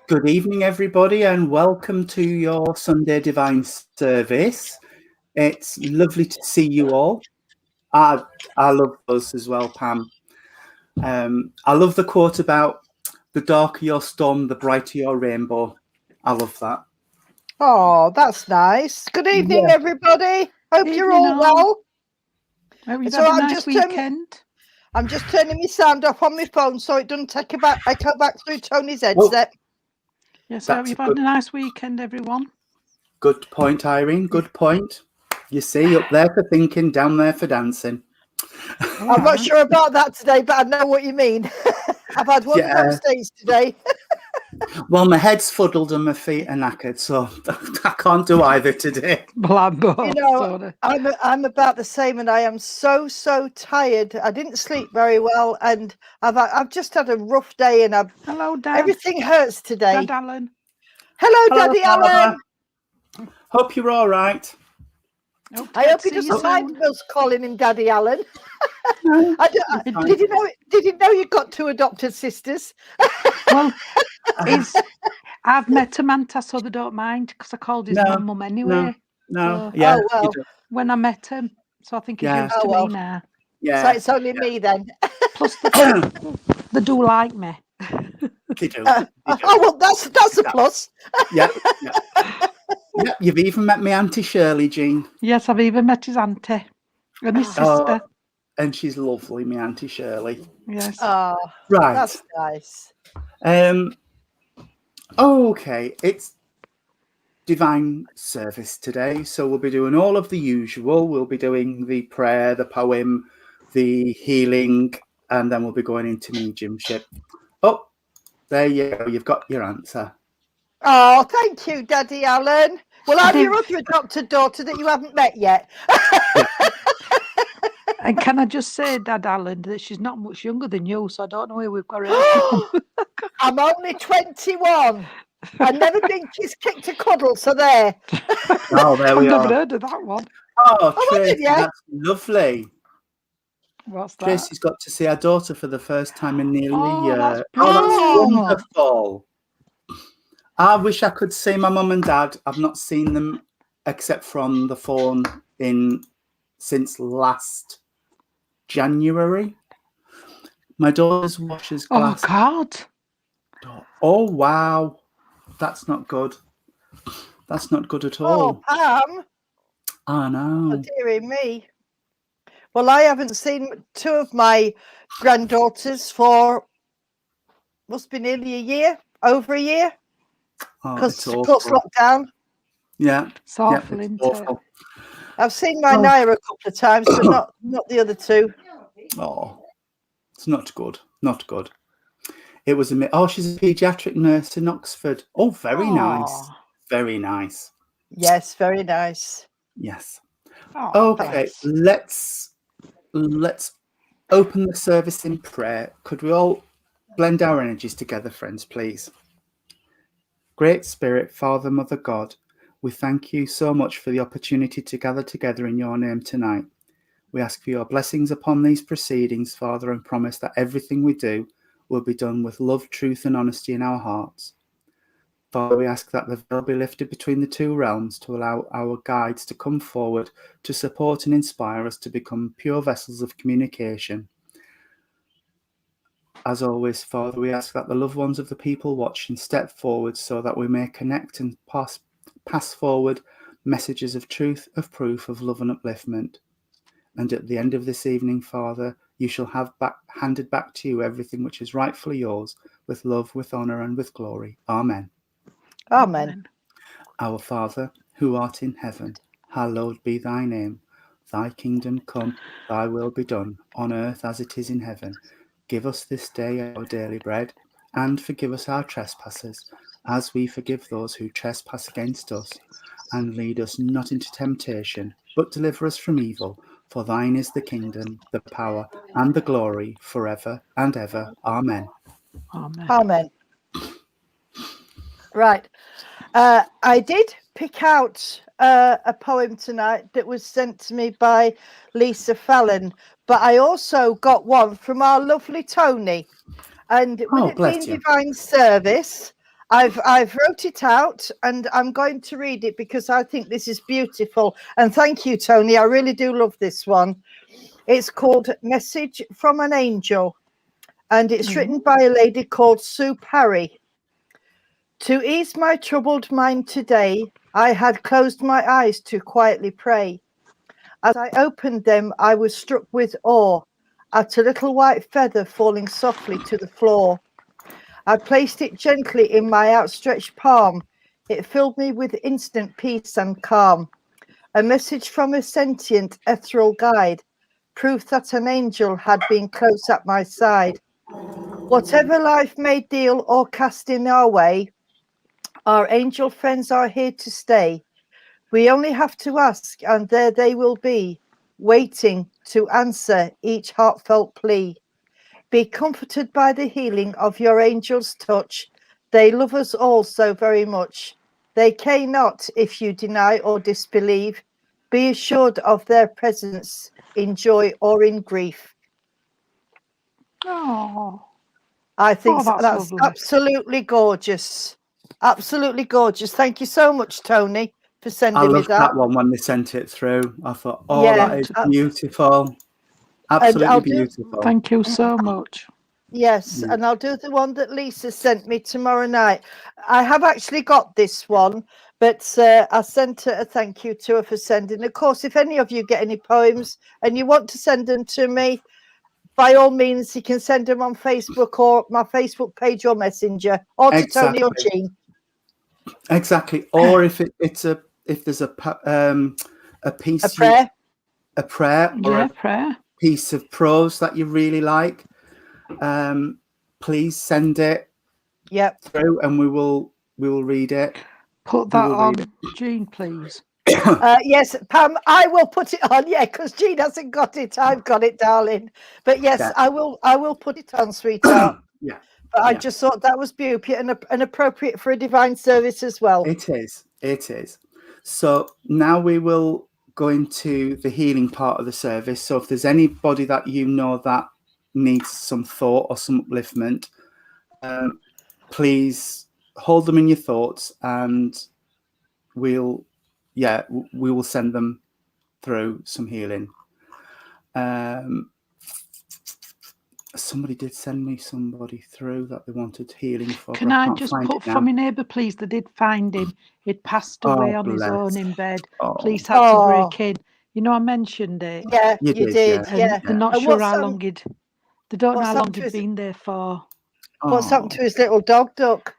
Good evening, everybody, and welcome to your Sunday Divine Service. It's lovely to see you all. I love us as well, Pam. I love the quote about the darker your storm, the brighter your rainbow. I love that. Oh, that's nice. Good evening, everybody. Hope you're all well. Hope you've had a nice weekend. I'm just turning my sound off on my phone so it doesn't echo back through Tony's headset. Yes, I hope you've had a nice weekend, everyone. Good point, Irene. Good point. You see, up there for thinking, down there for dancing. I'm not sure about that today, but I know what you mean. I've had one of those days today. Well, my head's fuddled and my feet are knackered, so I can't do either today. You know, I'm about the same, and I am so tired. I didn't sleep very well, and I've just had a rough day, and Hello, Dad. Everything hurts today. Dad Alan. Hello, Daddy Alan. Hope you're all right. I hope he doesn't mind us calling him Daddy Alan. Did you know you got two adopted sisters? Well, I've met Samantha, so they don't mind because I called his mum anyway. No. When I met him, so I think he's used to me now. Yeah. So it's only me then. Plus, they do like me. They do. Oh well, that's a plus. Yeah. You've even met me Auntie Shirley, Jean. Yes, I've even met his auntie and his sister. And she's lovely, me Auntie Shirley. Yes. Oh, right. That's nice. Okay, it's divine service today, so we'll be doing all of the usual. We'll be doing the prayer, the poem, the healing, and then we'll be going into mediumship. Oh, there you go. You've got your answer. Oh, thank you, Daddy Alan. Well, I'm your other adopted daughter that you haven't met yet. And can I just say, Dad Alan, that she's not much younger than you, so I don't know where we've got her from. I'm only 21. I've never been kicked a cuddle, so there. Oh, there we I've are. never heard of that one. Oh, Tracy, that's lovely. What's that? Tracy's got to see our daughter for the first time in nearly a year. That's That's wonderful. I wish I could see my mum and dad. I've not seen them except from the phone since last January. My daughter's washes glass. Oh, God. Oh, wow. That's not good. That's not good at all. Oh, Pam. I know. Oh, dearie me. Well, I haven't seen two of my granddaughters for must be nearly a year, over a year. Because lockdown. Yeah. It's awful, isn't it? I've seen my Naya a couple of times, but not the other two. Oh, it's not good. Not good. It was she's a paediatric nurse in Oxford. Oh, very nice. Very nice. Yes, very nice. Yes. Oh, okay, let's open the service in prayer. Could we all blend our energies together, friends, please? Great Spirit, Father, Mother, God, we thank you so much for the opportunity to gather together in your name tonight. We ask for your blessings upon these proceedings, Father, and promise that everything we do will be done with love, truth, and honesty in our hearts. Father, we ask that the veil be lifted between the two realms to allow our guides to come forward to support and inspire us to become pure vessels of communication. As always, Father, we ask that the loved ones of the people watching step forward so that we may connect and pass forward messages of truth, of proof, of love and upliftment. And at the end of this evening, Father, you shall have handed back to you everything which is rightfully yours, with love, with honour and with glory. Amen. Amen. Our Father, who art in heaven, hallowed be thy name. Thy kingdom come, thy will be done, on earth as it is in heaven. Give us this day our daily bread, and forgive us our trespasses, as we forgive those who trespass against us. And lead us not into temptation, but deliver us from evil. For thine is the kingdom, the power, and the glory, forever and ever. Amen. Amen. Amen. Right. I did pick out a poem tonight that was sent to me by Lisa Fallon, but I also got one from our lovely Tony. And with it being divine service, I've wrote it out and I'm going to read it because I think this is beautiful. And thank you, Tony. I really do love this one. It's called Message from an Angel, and it's written by a lady called Sue Parry. To ease my troubled mind today, I had closed my eyes to quietly pray. As I opened them, I was struck with awe at a little white feather falling softly to the floor. I placed it gently in my outstretched palm. It filled me with instant peace and calm. A message from a sentient ethereal guide, proof that an angel had been close at my side. Whatever life may deal or cast in our way, our angel friends are here to stay. We only have to ask, and there they will be, waiting to answer each heartfelt plea. Be comforted by the healing of your angel's touch. They love us all so very much. They care not if you deny or disbelieve. Be assured of their presence in joy or in grief. Oh, I think that's that's lovely. absolutely gorgeous. Absolutely gorgeous. Thank you so much, Tony, for sending me loved that one when they sent it through. I thought, that is beautiful. Absolutely beautiful. Thank you so much. Yes, and I'll do the one that Lisa sent me tomorrow night. I have actually got this one, but I sent her a thank you to her for sending. Of course, if any of you get any poems and you want to send them to me, by all means, you can send them on Facebook or my Facebook page or Messenger, or to Tony or Jean. Exactly. Or if there's a piece, a prayer, or a prayer, piece of prose that you really like, please send it through, and we will read it. Put that on, Jean, please. Yes, Pam, I will put it on. Yeah, because Jean hasn't got it. I've got it, darling. But yes, I will put it on, sweetheart. But I just thought that was beautiful and appropriate for a divine service as well. It is. So now we will go into the healing part of the service. So if there's anybody that you know that needs some thought or some upliftment, please hold them in your thoughts, and we will send them through some healing. Somebody did send me somebody through that they wanted healing for. Can I just put for my neighbour, please? They did find him. He'd passed away on his own in bed. Police had to break in. You know, I mentioned it. Yeah, you did. And they're not sure how long he'd. They don't know how long he'd been there for. What's happened to his little dog, Duck?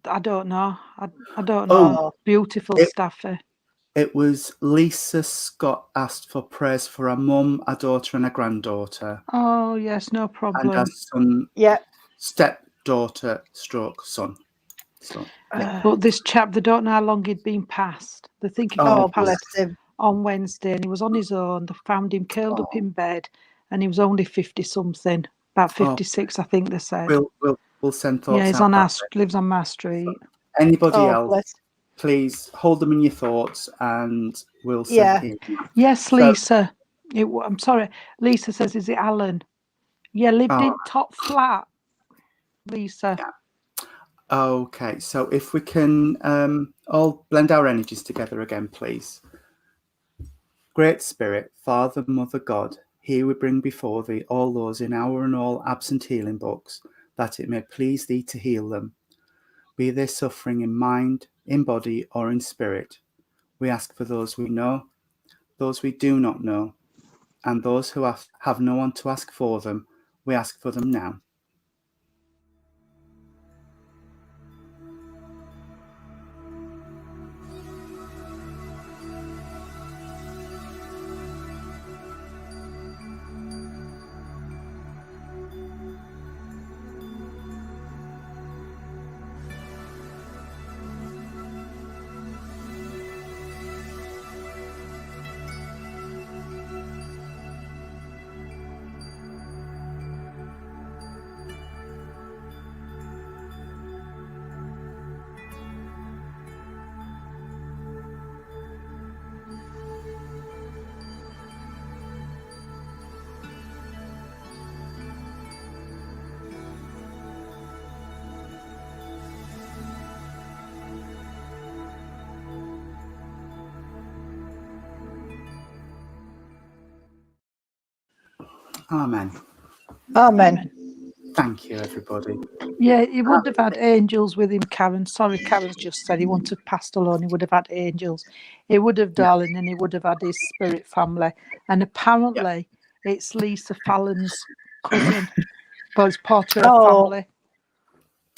I don't know. I don't know. Beautiful stuff. It was Lisa Scott asked for prayers for a mum, a daughter, and a granddaughter. Oh yes, no problem. And a son, stepdaughter, stroke son. So, but this chap, they don't know how long he'd been passed. They think he got passed on Wednesday, and he was on his own. They found him curled up in bed, and he was only 50 something, about 56, I think they said. We'll send thoughts. Yeah, he's on lives on my street. Anybody else? Please hold them in your thoughts, and we'll send him. Yes, Lisa. I'm sorry. Lisa says, "Is it Alan?" Yeah, lived in top flat. Lisa. Yeah. Okay, so if we can all blend our energies together again, please. Great Spirit, Father, Mother, God, here we bring before thee all those in our and all absent healing books, that it may please thee to heal them. Be they suffering in mind, in body, or in spirit. We ask for those we know, those we do not know, and those who have no one to ask for them. We ask for them now. Amen. Amen. Thank you, everybody. Yeah, he would have had angels with him, Karen. Sorry, Karen's just said he wouldn't have passed alone. He would have had angels. He would have, darling, and he would have had his spirit family. And apparently, it's Lisa Fallon's cousin, but it's part of her family,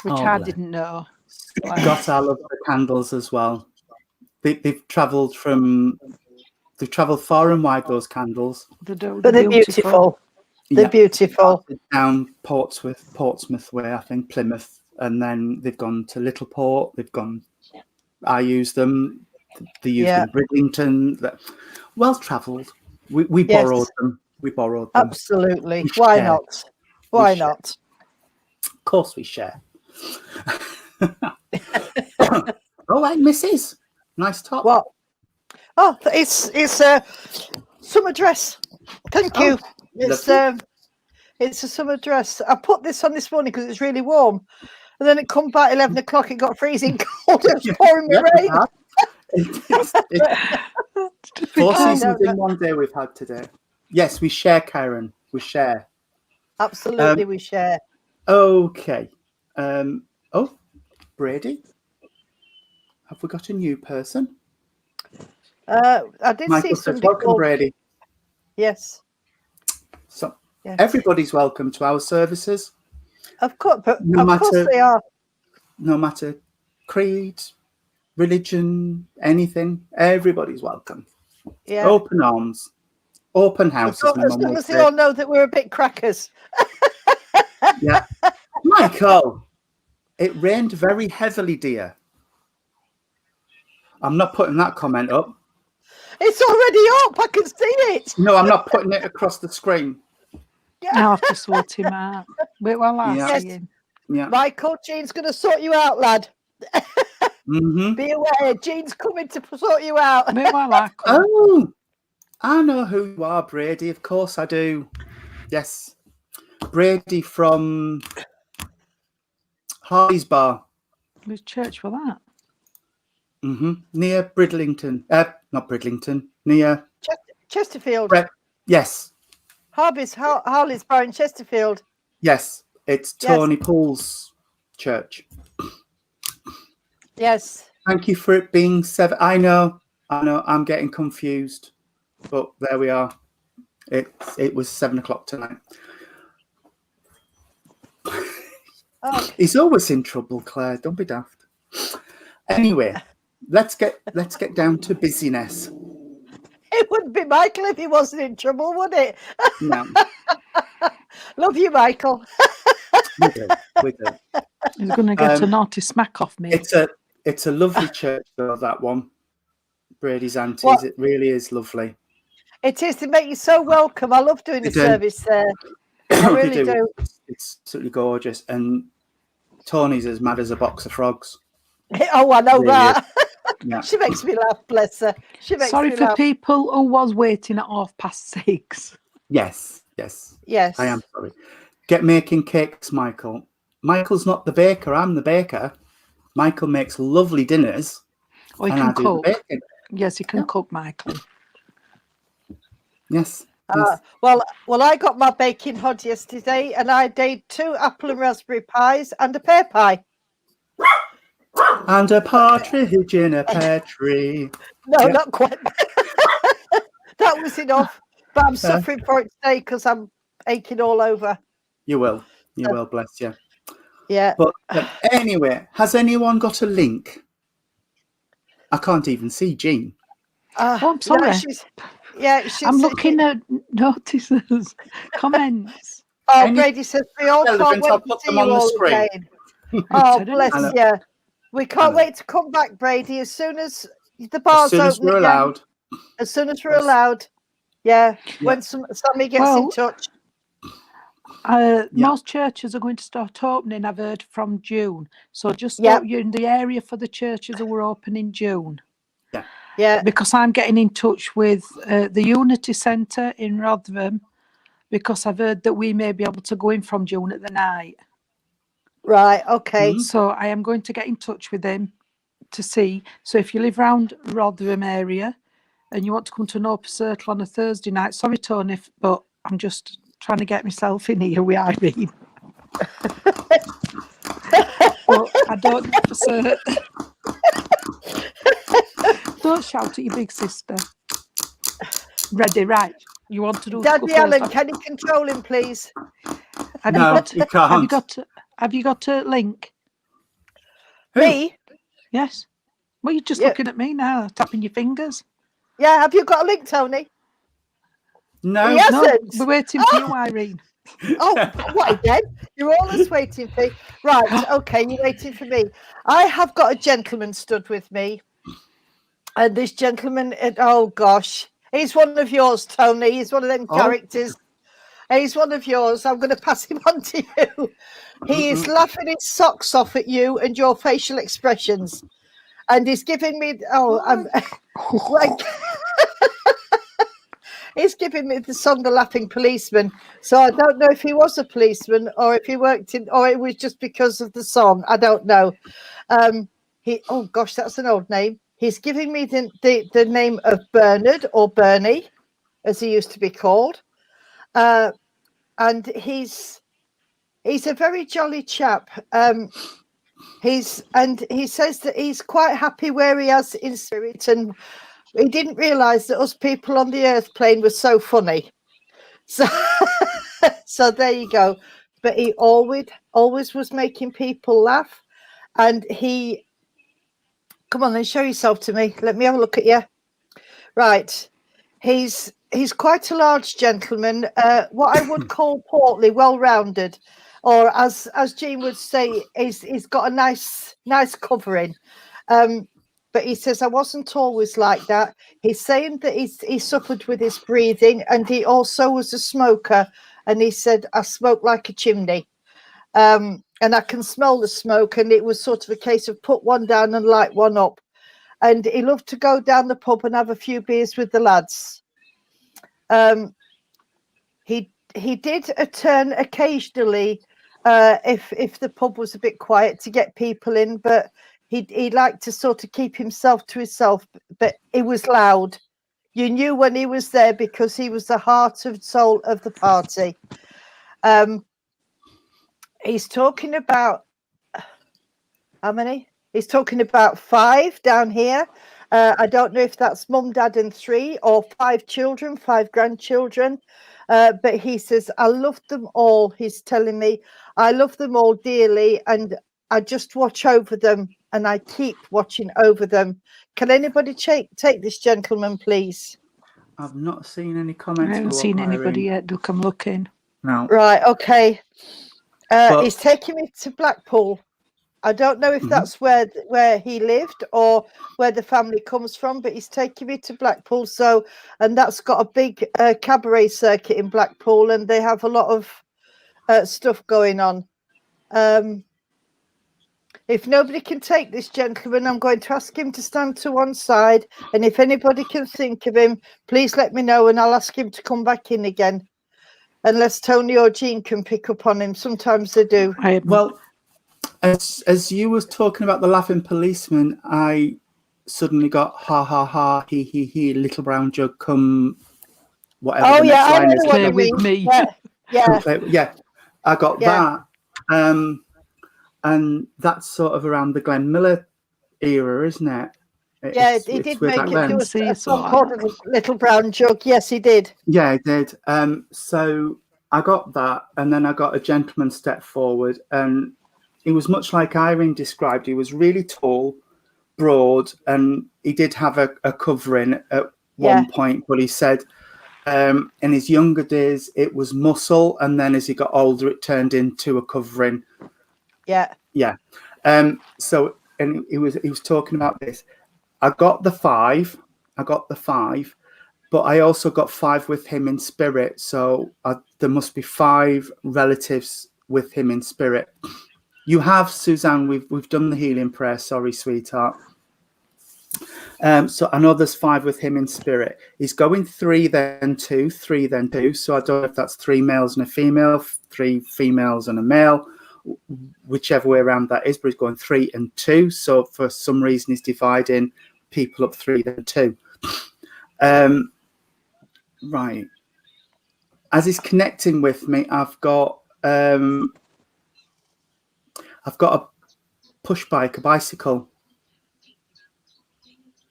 which I didn't know. Got I love the candles as well. They've travelled far and wide, those candles. But they're beautiful. They're beautiful. Down Portsmouth way, I think, Plymouth, and then they've gone to Littleport. I use them. They used in Bridlington. Well travelled. We borrowed them. Absolutely. Why not? Why not? Of course we share. Oh, hey, Mrs. Nice top. What? Oh, it's a summer dress. Thank you. It's a summer dress. I put this on this morning because it's really warm, and then it come back 11 o'clock. It got freezing cold. It was pouring me rain. 4 seasons in one day we've had today. Yes, we share, Karen. We share. Absolutely, we share. Okay. Brady, have we got a new person? I did Michael see somebody. Welcome, Brady. Yes. So everybody's welcome to our services. Of course, but of course they are. No matter creed, religion, anything, everybody's welcome. Yeah. Open arms, open house. As long as they all know that we're a bit crackers. Yeah. Michael, it rained very heavily, dear. I'm not putting that comment up. It's already up. I can see it. No, I'm not putting it across the screen. Yeah. I'll have to sort him out. Wait while I see him. Yeah. Michael, Jean's going to sort you out, lad. Mm-hmm. Be aware, Jean's coming to sort you out. Wait while I come. Oh, I know who you are, Brady. Of course I do. Yes. Brady from Harley's Bar. Which church for that? Mm-hmm. Near Bridlington. Not Bridlington. Near Chesterfield. Yes. Harley's Bar in Chesterfield. Yes. It's Tony Paul's church. Yes. Thank you for it being 7. I know. I'm getting confused. But there we are. It was 7 o'clock tonight. Oh. He's always in trouble, Claire. Don't be daft. Anyway, let's get down to busyness. It wouldn't be Michael if he wasn't in trouble, would it? No. Love you, Michael. We do. He's going to get a naughty smack off me. It's a lovely church, though, that one. Brady's Aunties. It really is lovely. It is. They make you so welcome. I love doing the service there. I really do. It's absolutely gorgeous. And Tony's as mad as a box of frogs. Oh, I know really that. Yeah. She makes me laugh, bless her. Sorry for people who was waiting at 6:30. Yes. Yes. I am sorry. Get making cakes, Michael. Michael's not the baker. I'm the baker. Michael makes lovely dinners. Oh, he can cook. Yes, he can cook, Michael. Yes. Well, I got my baking hod yesterday, and I did 2 apple and raspberry pies and a pear pie. And a partridge in a pear tree. No, not quite. That was enough. But I'm suffering for it today because I'm aching all over. You will. You will, bless you. Yeah. But anyway, has anyone got a link? I can't even see Jean. I'm sorry. I'm looking at notices, comments. Oh, Brady says we all can't wait to see you all again. Oh, bless you. We can't wait to come back, Brady, as soon as the bars open. As soon as we're allowed. As soon as we're allowed. Yeah. When Sammy gets in touch. Most churches are going to start opening, I've heard, from June. So just you're in the area for the churches that were open in June. Yeah. Because I'm getting in touch with the Unity Centre in Rotherham, because I've heard that we may be able to go in from June at the night. Right, okay. Mm-hmm. So I am going to get in touch with them to see. So if you live around Rotherham area and you want to come to an open circle on a Thursday night, sorry, Tony, but I'm just trying to get myself in here with Irene. But I don't know for certain. Don't shout at your big sister. Ready, right? You want to do Daddy Alan, can you control him, please? Have you can't. Have you got a link? Me? Yes. Well, you're just looking at me now, tapping your fingers. Yeah, have you got a link, Tony? No. He hasn't. We're waiting for you, Irene. Oh, what again? You're always waiting for me. Right, okay, you're waiting for me. I have got a gentleman stood with me. And this gentleman, oh gosh, he's one of yours, Tony. He's one of them characters. He's one of yours. I'm going to pass him on to you. He is laughing his socks off at you and your facial expressions. And he's giving me, he's giving me the song The Laughing Policeman. So I don't know if he was a policeman or if he worked in, or it was just because of the song. I don't know. Oh gosh, that's an old name. He's giving me the name of Bernard, or Bernie, as he used to be called. And he's a very jolly chap. He says that he's quite happy where he is in spirit, and he didn't realise that us people on the earth plane were so funny. So, so there you go. But he always was making people laugh, and he. Come on, then show yourself to me. Let me have a look at you. Right, he's quite a large gentleman. What I would call portly, well-rounded, or as Jean would say, he's got a nice covering. But he says, I wasn't always like that. He's saying that he suffered with his breathing, and he also was a smoker. And he said, I smoke like a chimney. And I can smell the smoke. And it was sort of a case of put one down and light one up. And he loved to go down the pub and have a few beers with the lads. He did a turn occasionally if the pub was a bit quiet to get people in, but he liked to sort of keep himself to himself, but it was loud. You knew when he was there because he was the heart and soul of the party. He's talking about how many? He's talking about 5 down here. I don't know if that's mum, dad, and 3, or 5 children, 5 grandchildren. But he says, I love them all. He's telling me, I love them all dearly, and I just watch over them, and I keep watching over them. Can anybody take this gentleman, please? I've not seen any comments. I haven't seen anybody yet. Look, I'm looking. No. Right, okay. He's taking me to Blackpool. I don't know if that's where he lived or where the family comes from, but he's taking me to Blackpool. So, and that's got a big cabaret circuit in Blackpool, and they have a lot of stuff going on. If nobody can take this gentleman, I'm going to ask him to stand to one side. And if anybody can think of him, please let me know, and I'll ask him to come back in again. Unless Tony or Jean can pick up on him. Sometimes they do. Well, as you was talking about the laughing policeman, I suddenly got ha ha ha, he, little brown jug, come whatever. Oh the yeah, next I line know is. what you mean. Me. Yeah. I got that, and that's sort of around the Glenn Miller era, isn't it? He did make it do a song called Little Brown Jug. Yes, he did. Yeah, he did. So I got that, and then I got A Gentleman Step Forward, and he was much like Irene described. He was really tall, broad, and he did have a covering at one point, but he said in his younger days it was muscle, and then as he got older it turned into a covering. Yeah. So, and he was talking about this. I got the 5, but I also got 5 with him in spirit. So there must be 5 relatives with him in spirit. You have, Suzanne, we've done the healing prayer. Sorry, sweetheart. So I know there's 5 with him in spirit. He's going 3, then 2, 3, then 2. So I don't know if that's 3 males and a female, 3 females and a male, whichever way around that is, but he's going 3 and 2. So for some reason he's dividing people up 3 then 2. Right. as he's connecting with me, I've got a push bike, a bicycle.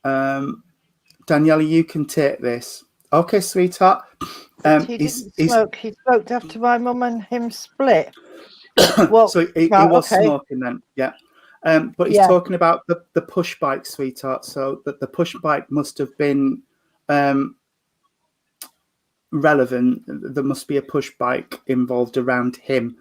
Daniela, you can take this. Okay, sweetheart. He didn't smoke. He smoked after my mum and him split. Well, so he was smoking then, yeah. But he's talking about the push bike, sweetheart. So that the push bike must have been relevant. There must be a push bike involved around him.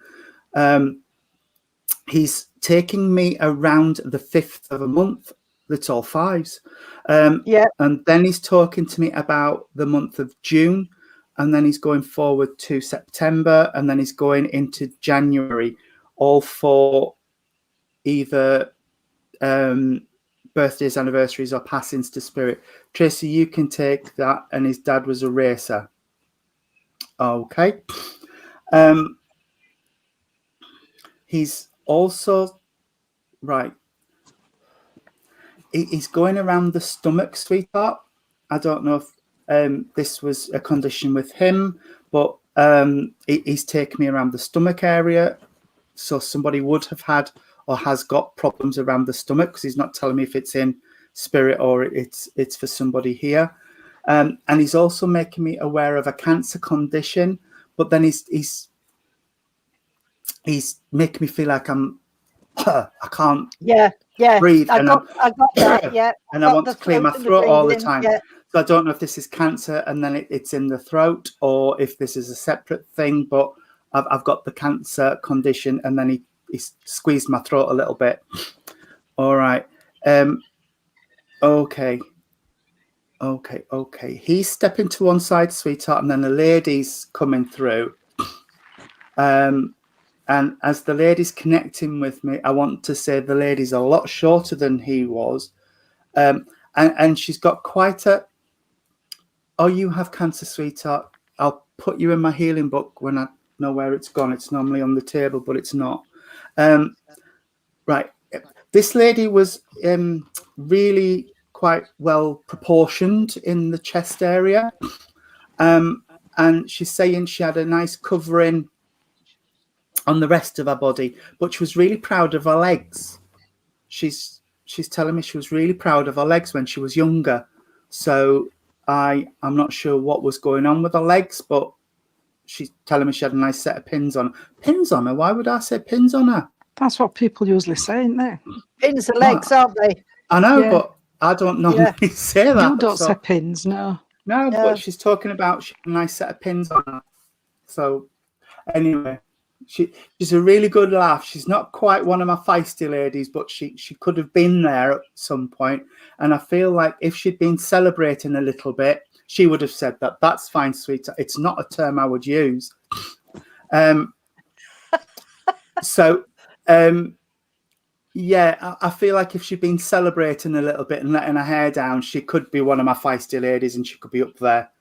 He's taking me around the 5th of a month. That's all 5s. And then he's talking to me about the month of June, and then he's going forward to September, and then he's going into January, all for either birthdays, anniversaries, or passings to spirit. Tracy, you can take that. And his dad was a racer. Okay. He's also right. He's going around the stomach, sweetheart. I don't know if this was a condition with him, but he's taken me around the stomach area. So somebody would have had or has got problems around the stomach, because he's not telling me if it's in spirit or it's for somebody here. And he's also making me aware of a cancer condition, but then he's making me feel like I can't breathe. I got that, yeah. And I want to clear my throat all the time. Yeah. So I don't know if this is cancer and then it's in the throat, or if this is a separate thing, but I've got the cancer condition, and then he squeezed my throat a little bit. All right. Okay. He's stepping to one side, sweetheart, and then the lady's coming through. And as the lady's connecting with me, I want to say the lady's a lot shorter than he was. And she's got quite a... Oh, you have cancer, sweetheart. I'll put you in my healing book when I know where it's gone. It's normally on the table, but it's not. Right. This lady was really quite well proportioned in the chest area. And she's saying she had a nice covering on the rest of her body, but she was really proud of her legs. She's telling me she was really proud of her legs when she was younger. So I'm not sure what was going on with her legs, but she's telling me she had a nice set of pins on her. Pins on her? Why would I say pins on her? That's what people usually say, isn't they? Pins are legs, aren't they? I know, but I don't normally say that. You don't say pins, no. No, but she's talking about she had a nice set of pins on her. So anyway, she's a really good laugh. She's not quite one of my feisty ladies, but she could have been there at some point. And I feel like if she'd been celebrating a little bit, she would have said that. That's fine, sweetheart. It's not a term I would use. I feel like if she'd been celebrating a little bit and letting her hair down, she could be one of my feisty ladies and she could be up there.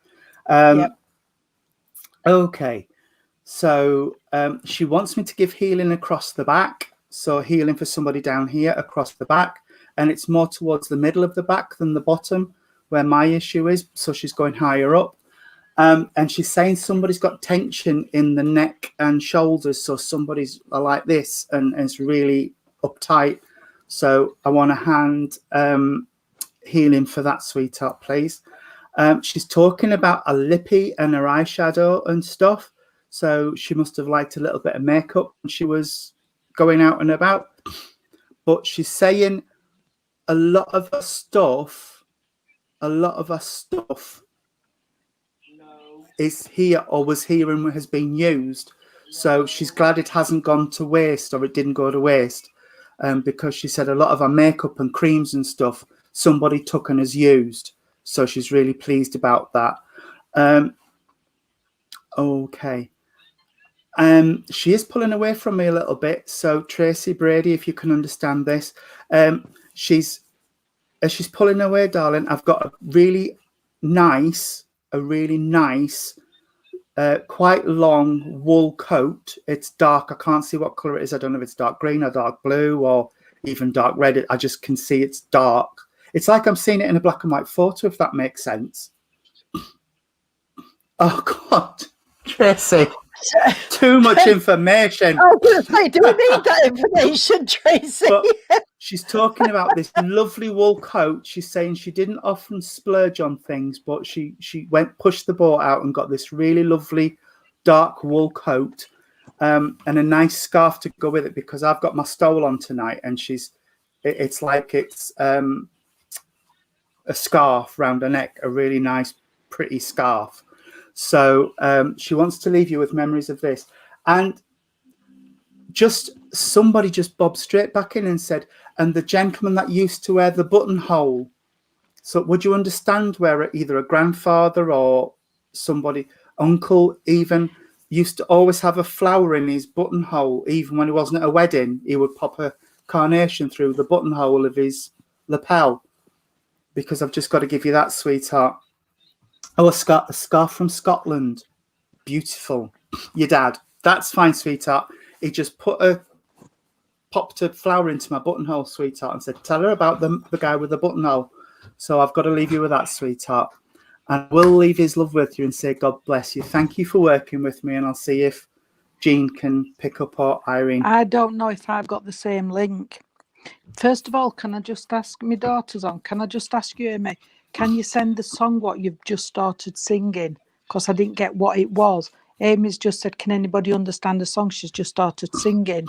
Okay. So she wants me to give healing across the back. So healing for somebody down here across the back. And it's more towards the middle of the back than the bottom where my issue is. So she's going higher up. And she's saying somebody's got tension in the neck and shoulders. So somebody's like this and it's really uptight. So I want to hand healing for that, sweetheart, please. She's talking about a lippy and her eyeshadow and stuff. So she must have liked a little bit of makeup when she was going out and about. But she's saying a lot of her stuff is here or was here and has been used. So she's glad it hasn't gone to waste, or it didn't go to waste, because she said a lot of her makeup and creams and stuff somebody took and has used. So she's really pleased about that. Okay. She is pulling away from me a little bit. So Tracy, Brady, if you can understand this, she's pulling away, darling. I've got a really nice, quite long wool coat. It's dark. I can't see what color it is. I don't know if it's dark green or dark blue or even dark red. I just can see it's dark. It's like I'm seeing it in a black and white photo, if that makes sense. Oh God, Tracy, too much information. I was going to say, do we need that information, Tracy? But she's talking about this lovely wool coat. She's saying she didn't often splurge on things, but she pushed the boat out and got this really lovely dark wool coat and a nice scarf to go with it, because I've got my stole on tonight, and it's like it's a scarf round her neck, a really nice, pretty scarf. So she wants to leave you with memories of this. And somebody just bobbed straight back in and said, and the gentleman that used to wear the buttonhole. So would you understand where either a grandfather or somebody, uncle even, used to always have a flower in his buttonhole, even when he wasn't at a wedding, he would pop a carnation through the buttonhole of his lapel? Because I've just got to give you that, sweetheart. Oh, a scarf from Scotland. Beautiful. Your dad. That's fine, sweetheart. He just popped a flower into my buttonhole, sweetheart, and said, tell her about the guy with the buttonhole. So I've got to leave you with that, sweetheart. And we'll leave his love with you and say, God bless you. Thank you for working with me. And I'll see if Jean can pick up, or Irene. I don't know if I've got the same link. First of all, can I just ask my daughter's on? Can I just ask you, Amy, can you send the song what you've just started singing? Because I didn't get what it was. Amy's just said, can anybody understand the song she's just started singing?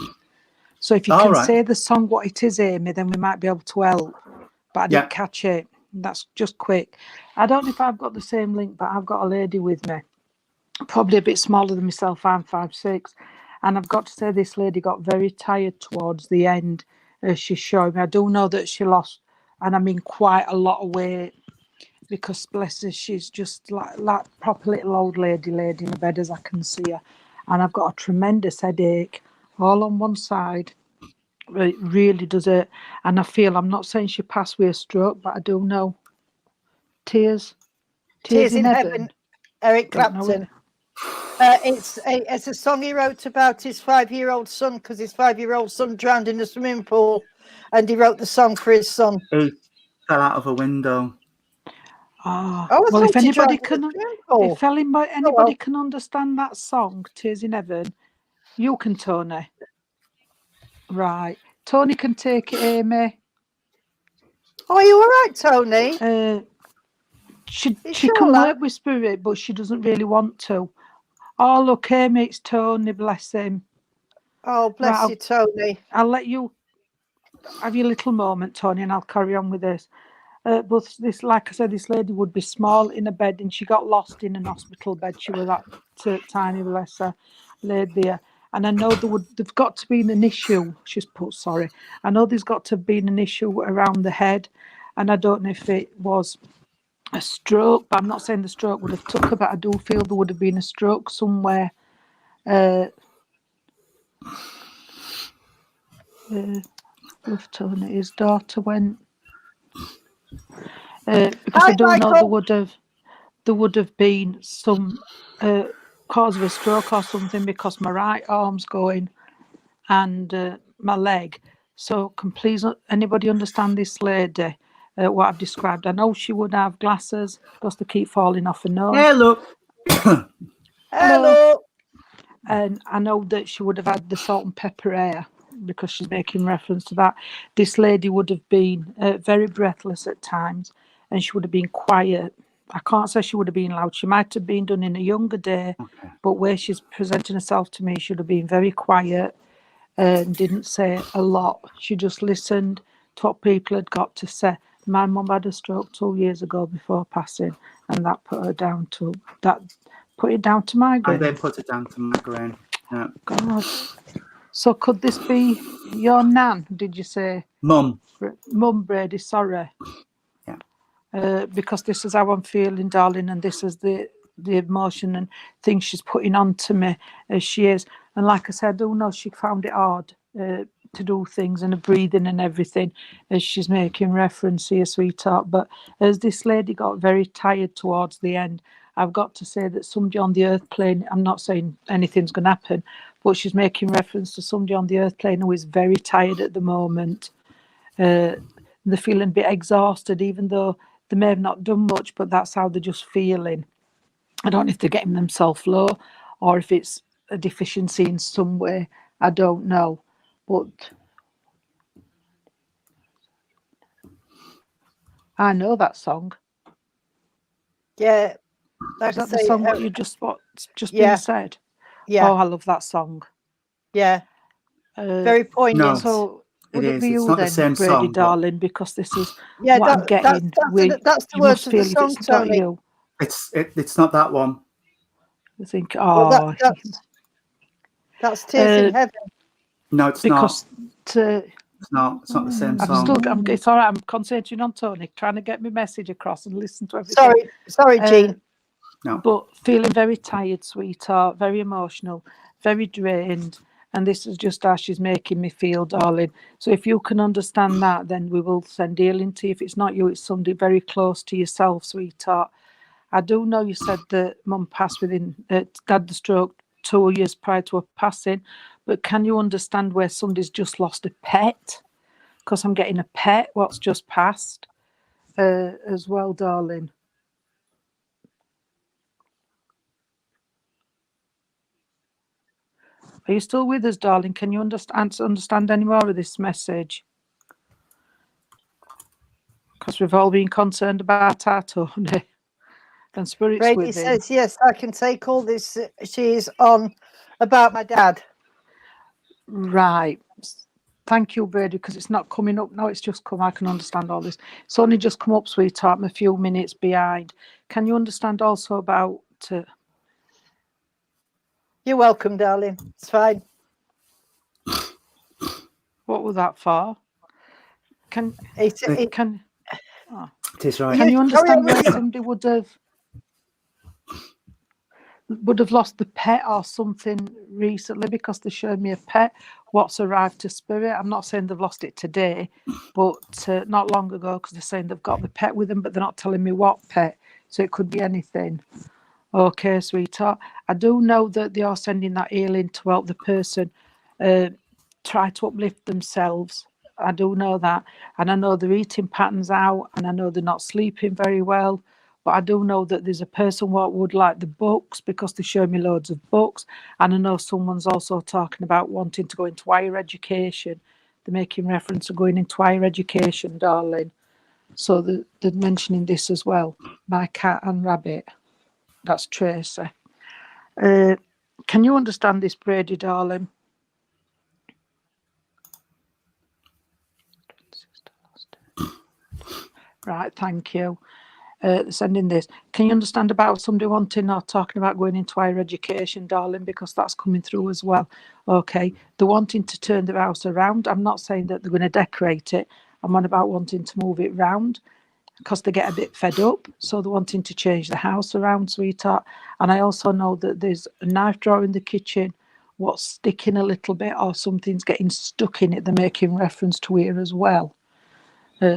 So if you can say the song what it is, Amy, then we might be able to help. But I didn't catch it. That's just quick. I don't know if I've got the same link, but I've got a lady with me, probably a bit smaller than myself. I'm 5'6", and I've got to say this lady got very tired towards the end. She's showing me. I do know that she lost, and I mean quite a lot of weight, because bless her, she's just like proper little old lady laid in the bed as I can see her, and I've got a tremendous headache all on one side. It really does it, and I feel, I'm not saying she passed with a stroke, but I do know. Tears in heaven. Eric Clapton. It's a song he wrote about his 5-year-old son, because his 5-year-old son drowned in the swimming pool, and he wrote the song for his son. He fell out of a window. Well, if anybody can understand that song, Tears in Heaven, you can, Tony. Right. Tony can take it, Amy. Oh, are you all right, Tony? She can work with spirit, but she doesn't really want to. Oh, look, Amy, it's Tony, bless him. Oh, bless you, Tony. I'll let you have your little moment, Tony, and I'll carry on with this. But this, like I said, this lady would be small in a bed, and she got lost in an hospital bed. She was that tiny, bless her, laid there. And I know there's got to be an issue. She's put, sorry. I know there's got to have been an issue around the head, and I don't know if it was a stroke, but I'm not saying the stroke would have took her, but I do feel there would have been a stroke somewhere. With Tony, his daughter went. Because I do know there would have been some cause of a stroke or something, because my right arm's going and my leg. So can please anybody understand this lady, what I've described? I know she would have glasses because they keep falling off her nose. Hello. Hello. And I know that she would have had the salt and pepper hair, because she's making reference to that. This lady would have been very breathless at times, and she would have been quiet. I can't say she would have been loud. She might have been done in a younger day, but where she's presenting herself to me, she would have been very quiet and didn't say a lot. She just listened to what people had got to say. My mum had a stroke 2 years ago before passing, and that put it down to migraine. And they put it down to migraine. Yeah. God. So could this be your nan, did you say? Mum, Brady, sorry. Because this is how I'm feeling, darling, and this is the emotion and things she's putting on to me as she is. And like I said, I do know she found it hard to do things, and the breathing and everything, as she's making reference here, sweetheart. But as this lady got very tired towards the end, I've got to say that somebody on the earth plane, I'm not saying anything's going to happen, but she's making reference to somebody on the earth plane who is very tired at the moment. They're feeling a bit exhausted, even though they may have not done much, but that's how they're just feeling. I don't know if they're getting themselves low or if it's a deficiency in some way. I don't know. But I know that song. Yeah. Is that the song what you just yeah. been said? Yeah. Oh, I love that song. Yeah. Very poignant. No, so it is. Be It's you not then, the same Brady song, darling, because this is yeah, what I'm getting. That's the you words must of the feel song, if it's not Tony. you. It's not that one. I think, Well, that's Tears in Heaven. No, it's because not. It's not. It's not the same song. It's all right. I'm concentrating on Tony, trying to get my message across and listen to everything. Sorry, Jean. No. But feeling very tired, sweetheart, very emotional, very drained. And this is just how she's making me feel, darling. So if you can understand that, then we will send healing to you. If it's not you, it's somebody very close to yourself, sweetheart. I do know you said that Mum passed had the stroke 2 years prior to her passing, but can you understand where somebody's just lost a pet? Because I'm getting a pet, what's just passed as well, darling. Are you still with us, darling? Can you understand any more of this message? Because we've all been concerned about our Tony and spirits Brady with him. says, yes, I can take all this. She's on about my dad. Right. Thank you, Brady, because it's not coming up. No, it's just come. I can understand all this. It's only just come up, sweetheart. I'm a few minutes behind. Can you understand also about... You're welcome, darling. It's fine. What was that for? It is right. Can you understand where somebody would have lost the pet or something recently because they showed me a pet? What's arrived to spirit? I'm not saying they've lost it today, but not long ago, because they're saying they've got the pet with them, but they're not telling me what pet. So it could be anything. Okay, sweetheart. I do know that they are sending that healing to help the person try to uplift themselves. I do know that. And I know their eating patterns out, and I know they're not sleeping very well. But I do know that there's a person what would like the books, because they show me loads of books. And I know someone's also talking about wanting to go into higher education. They're making reference to going into higher education, darling. So they're mentioning this as well. My cat and rabbit. That's Tracy. Can you understand this, Brady, darling? Right, thank you. Sending this. Can you understand about somebody wanting or talking about going into higher education, darling? Because that's coming through as well. Okay. They're wanting to turn their house around. I'm not saying that they're going to decorate it. I'm on about wanting to move it round because they get a bit fed up. So they're wanting to change the house around, sweetheart. And I also know that there's a knife drawer in the kitchen, what's sticking a little bit, or something's getting stuck in it. They're making reference to here as well.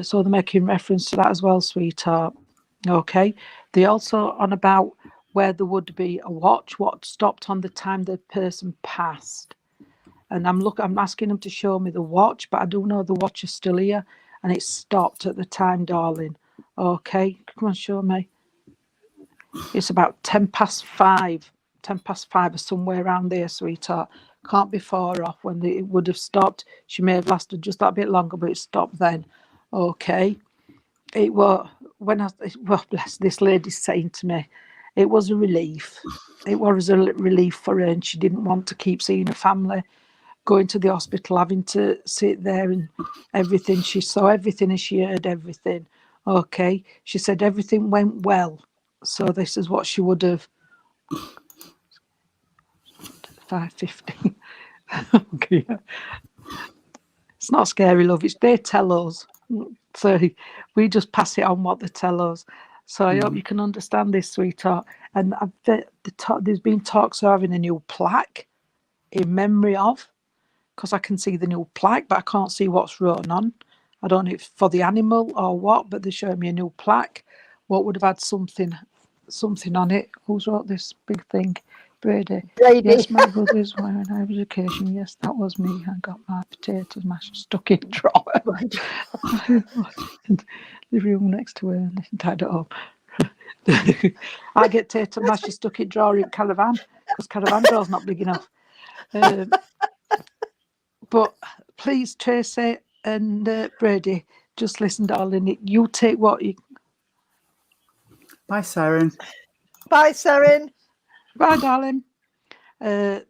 So they're making reference to that as well, sweetheart. Okay. They also on about where there would be a watch, what stopped on the time the person passed. And I'm asking them to show me the watch, but I do know the watch is still here and it stopped at the time, darling. Okay, come on, show me. It's about 5:10 or somewhere around there, sweetheart. Can't be far off when it would have stopped. She may have lasted just that bit longer, but it stopped then. Okay. It was bless, this lady's saying to me, it was a relief. It was a relief for her, and she didn't want to keep seeing her family, going to the hospital, having to sit there and everything. She saw everything and she heard everything. Okay. She said everything went well. So this is what she would have. 5:50. Okay. It's not scary, love. They tell us. So we just pass it on what they tell us. So I hope you can understand this, sweetheart. And there's been talks of having a new plaque in memory of, because I can see the new plaque, but I can't see what's written on. I don't know if for the animal or what, but they're showing me a new plaque. What would have had something on it? Who's wrote this big thing? Brady. Yes, my brothers were in higher education. Yes, that was me. I got my potatoes mashed stuck in a drawer. The room next to her and tied it up. I get potato mashed stuck in drawer in caravan because caravan door's not big enough. But please, Tracy and Brady, just listen, darling. You take what you... Bye, Saren. Bye, Saren. Bye, darling.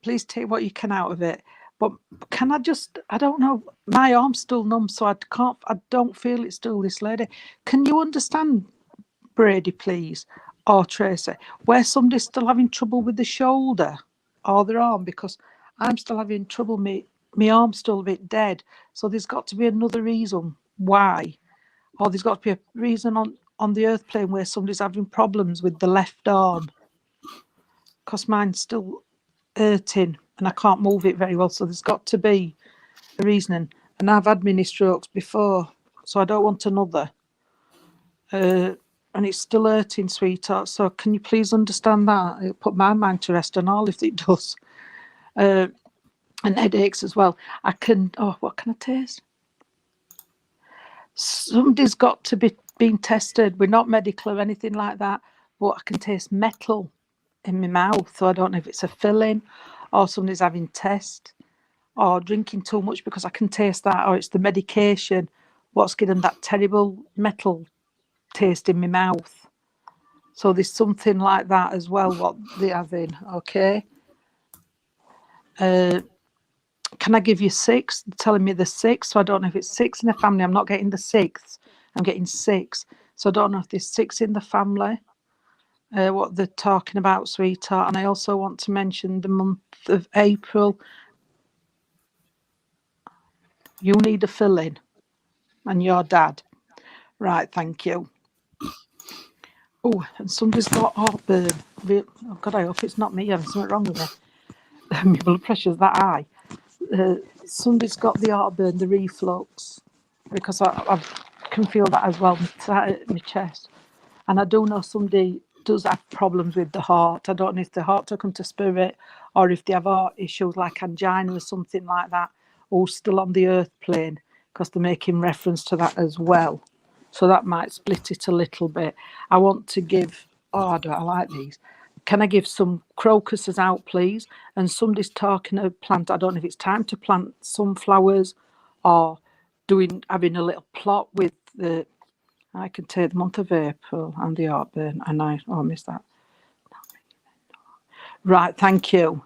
Please take what you can out of it. But can I just, I don't know, my arm's still numb, so I don't feel it's still this lady. Can you understand, Brady, please, or Tracy, where somebody's still having trouble with the shoulder or their arm? Because I'm still having trouble, my arm's still a bit dead. So there's got to be another reason why. Or there's got to be a reason on the earth plane where somebody's having problems with the left arm. Because mine's still hurting and I can't move it very well, so there's got to be a reasoning. And I've had mini strokes before, so I don't want another. And it's still hurting, sweetheart, so can you please understand that? It'll put my mind to rest and all if it does. And headaches as well. What can I taste? Somebody's got to be being tested. We're not medical or anything like that, but I can taste metal in my mouth, so I don't know if it's a filling or somebody's having test or drinking too much, because I can taste that, or it's the medication what's given that terrible metal taste in my mouth. So there's something like that as well what they're having. Okay, can I give you 6? They're telling me the 6, so I don't know if it's 6 in the family. I'm not getting the 6th, I'm getting 6, so I don't know if there's 6 in the family. What they're talking about, sweetheart. And I also want to mention the month of April. You need a fill-in, and your dad. Right, thank you. Oh, and somebody's got heartburn. Oh God, I hope it's not me having something wrong with me. My blood pressure's that high. Somebody's got the heartburn, the reflux, because I can feel that as well, my chest. And I do know somebody does have problems with the heart. I don't know if the heart took them to spirit or if they have heart issues like angina or something like that, or still on the earth plane, because they're making reference to that as well. So that might split it a little bit. I want to give, I like these. Can I give some crocuses out, please? And somebody's talking of plant. I don't know if it's time to plant sunflowers or having a little plot with the... I can take the month of April and the heartburn, and I missed that. Right, thank you.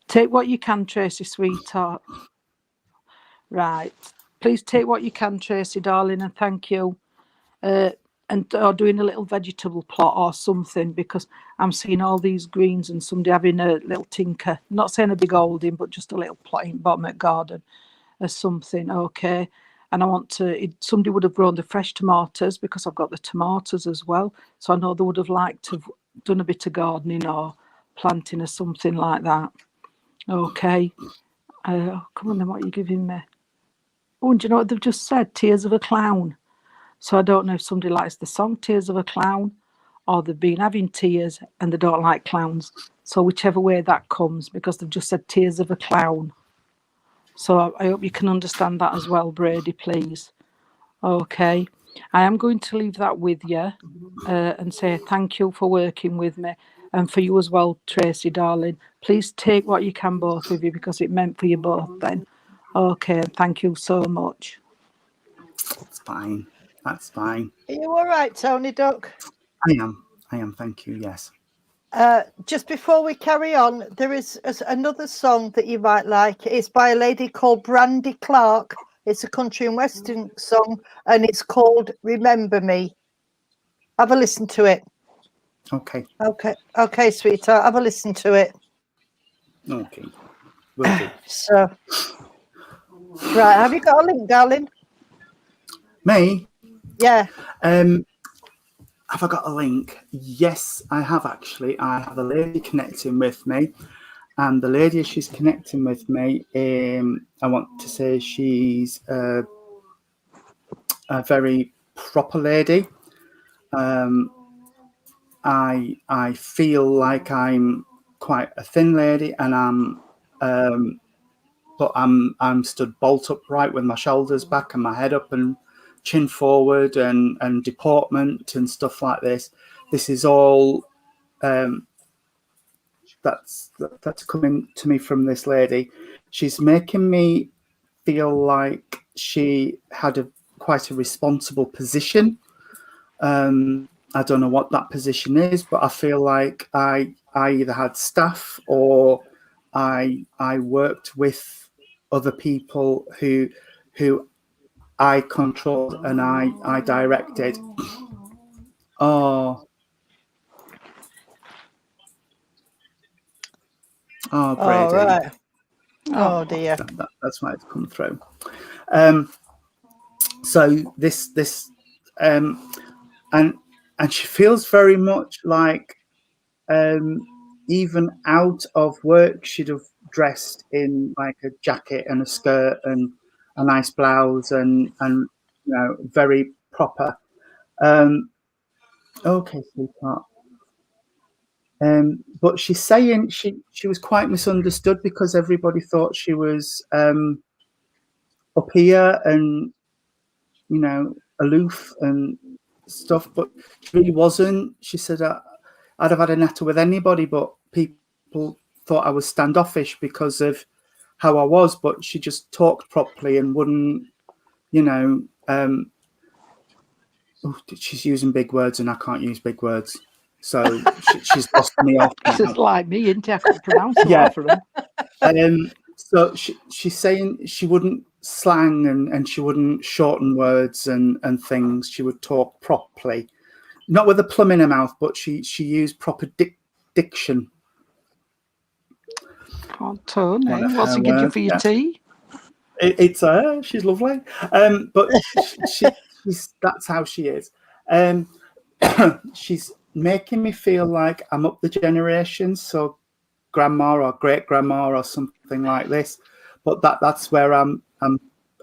Take what you can, Tracy, sweetheart. Right, please take what you can, Tracy, darling, and thank you. Or doing a little vegetable plot or something, because I'm seeing all these greens and somebody having a little tinker. Not saying a big holding, but just a little plot in bottom of garden or something, okay? And I want to, somebody would have grown the fresh tomatoes, because I've got the tomatoes as well. So I know they would have liked to have done a bit of gardening or planting or something like that. Okay. Come on then, what are you giving me? Oh, and do you know what they've just said? Tears of a Clown. So I don't know if somebody likes the song Tears of a Clown, or they've been having tears and they don't like clowns. So whichever way that comes, because they've just said Tears of a Clown. So I hope you can understand that as well, Brady, please. Okay. I am going to leave that with you and say thank you for working with me, and for you as well, Tracy, darling. Please take what you can, both of you, because it meant for you both then. Okay, thank you so much. It's fine. That's fine. Are you all right, Tony Duck? I am, thank you, yes. Just before we carry on, there is another song that you might like. It's by a lady called Brandy Clark. It's a country and western song, and it's called Remember Me. Have a listen to it. Okay, sweetheart. Have a listen to it. Okay, will do. So, right, have you got a link, darling? Me? Yeah. Have I got a link? Yes, I have actually. I have a lady connecting with me, and the lady she's connecting with me, I want to say she's a very proper lady. I feel like I'm quite a thin lady, and I'm stood bolt upright with my shoulders back and my head up and chin forward, and deportment and stuff like this. This is all that's coming to me from this lady. She's making me feel like she had quite a responsible position. I don't know what that position is, but I feel like I either had staff or I worked with other people who I controlled and I directed. Brady. Right. Oh dear. That's why it's come through. So this and she feels very much like even out of work she'd have dressed in like a jacket and a skirt and a nice blouse and very proper. Okay, sweetheart. But she's saying she was quite misunderstood because everybody thought she was up here and aloof and stuff, but she really wasn't. She said I'd have had a natter with anybody, but people thought I was standoffish because of how I was. But she just talked properly and wouldn't, she's using big words and I can't use big words. So she's lost me off. She's like me, isn't it? I can't pronounce a lot of them. So she's saying she wouldn't slang and she wouldn't shorten words and things. She would talk properly, not with a plum in her mouth, but she used proper diction. Can't turn, eh? What's it give you for your tea? It's her. She's lovely. But she's that's how she is. She's making me feel like I'm up the generations, so grandma or great grandma or something like this. But that's where I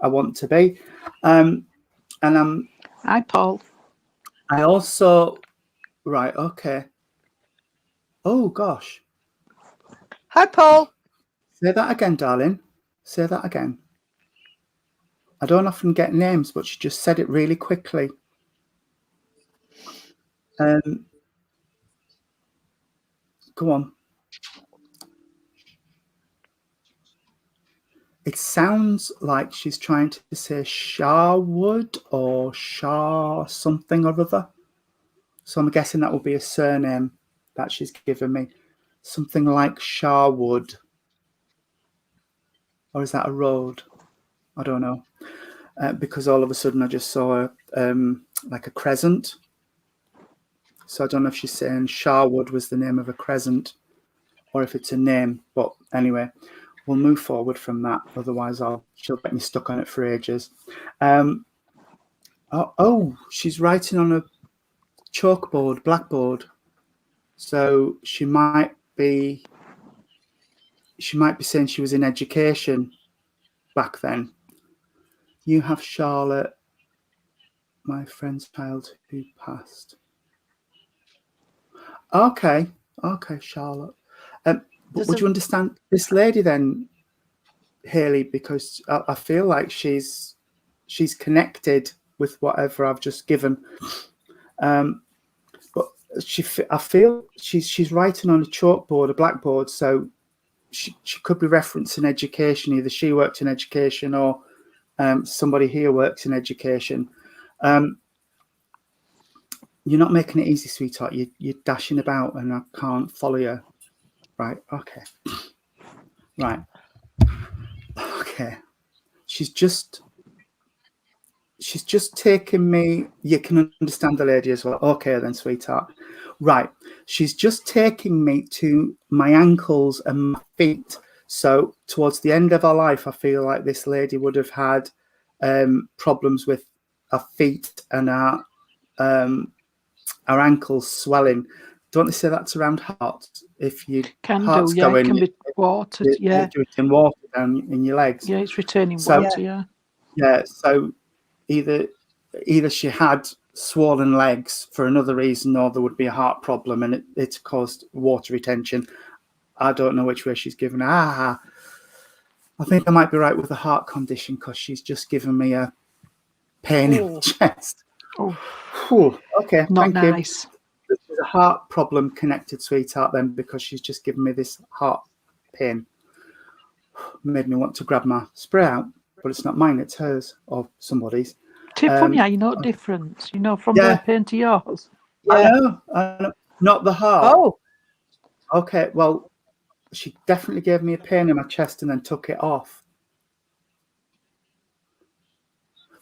want to be. And Hi, Paul. I also right. Okay. Oh gosh. Hi, Paul. Say that again, darling. Say that again. I don't often get names, but she just said it really quickly. Go on. It sounds like she's trying to say Sharwood or Shah something or other. So I'm guessing that will be a surname that she's given me. Something like Sharwood. Or is that a road? I don't know. Because all of a sudden I just saw like a crescent. So I don't know if she's saying Sharwood was the name of a crescent or if it's a name. But anyway, we'll move forward from that. Otherwise, she'll get me stuck on it for ages. She's writing on a chalkboard, blackboard. So she might be saying she was in education back then. You have Charlotte, my friend's child who passed. Okay, Charlotte. Would you understand this lady then, Hayley? Because I feel like she's connected with whatever I've just given. But I feel she's writing on a chalkboard, a blackboard. So she could be referencing education. Either she worked in education or somebody here works in education. You're not making it easy, sweetheart. You're dashing about and I can't follow you. Right. Okay. Right. Okay. She's just taken me. You can understand the lady as well. Okay, then, sweetheart. Right. She's just taking me to my ankles and my feet. So towards the end of her life, I feel like this lady would have had problems with her feet and her ankles swelling. Don't they say that's around heart? If your heart's going, it can be watered. Yeah, do it in water down in your legs. Yeah, it's retaining water. Yeah. Yeah. So either she had swollen legs for another reason, or there would be a heart problem, and it's caused water retention. I don't know which way she's given. I think I might be right with the heart condition because she's just given me a pain in the chest. Oh, okay. not thank nice. You. This is a heart problem connected, sweetheart, then? Because she's just given me this heart pain. Made me want to grab my spray out, but it's not mine, it's hers or somebody's. Funny how you know the difference, from yeah. her pain to yours. Yeah. I know. Not the heart. Oh. Okay, well, she definitely gave me a pain in my chest and then took it off.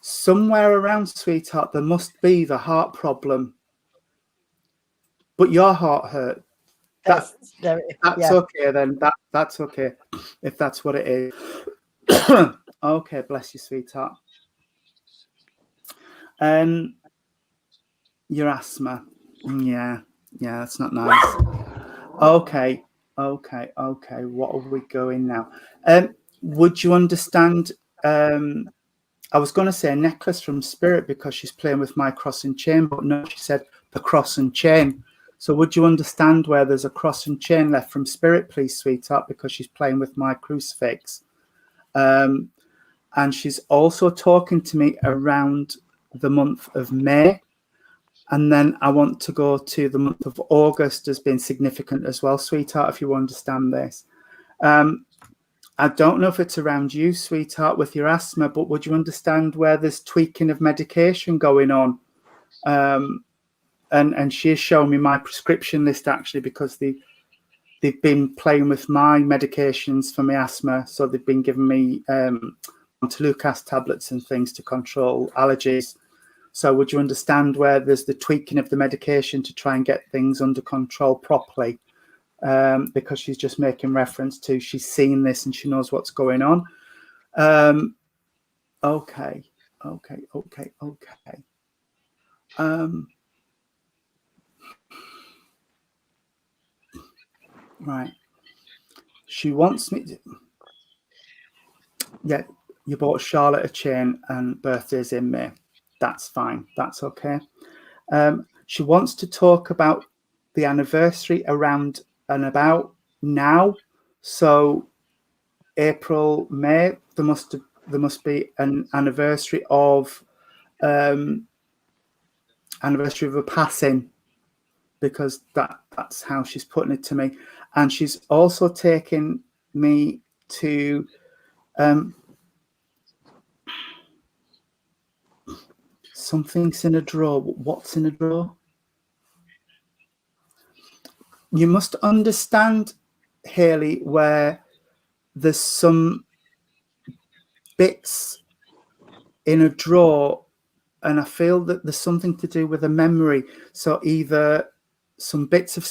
Somewhere around, sweetheart, there must be the heart problem. But your heart hurt. That's okay then. That's okay if that's what it is. Okay, bless you, sweetheart. Your asthma. Yeah, that's not nice. Okay. What are we going now? Would you understand? I was going to say a necklace from Spirit because she's playing with my cross and chain, but no, she said the cross and chain. So would you understand where there's a cross and chain left from Spirit, please, sweetheart, because she's playing with my crucifix. And she's also talking to me around the month of May. And then I want to go to the month of August as being significant as well, sweetheart, if you understand this. I don't know if it's around you, sweetheart, with your asthma, but would you understand where there's tweaking of medication going on? And she has shown me my prescription list, actually, because they've been playing with my medications for my asthma. So they've been giving me Montelukast tablets and things to control allergies. So would you understand where there's the tweaking of the medication to try and get things under control properly? Because she's just making reference to she's seen this and she knows what's going on. Okay. Right. She wants me to... Yeah, you bought Charlotte a chain and birthday's in May. That's fine. That's okay. She wants to talk about the anniversary around and about now. So April, May, there must be an anniversary of a passing, because that's how she's putting it to me. And she's also taken me to something's in a drawer. What's in a drawer? You must understand, Hayley, where there's some bits in a drawer, and I feel that there's something to do with a memory. So either some bits of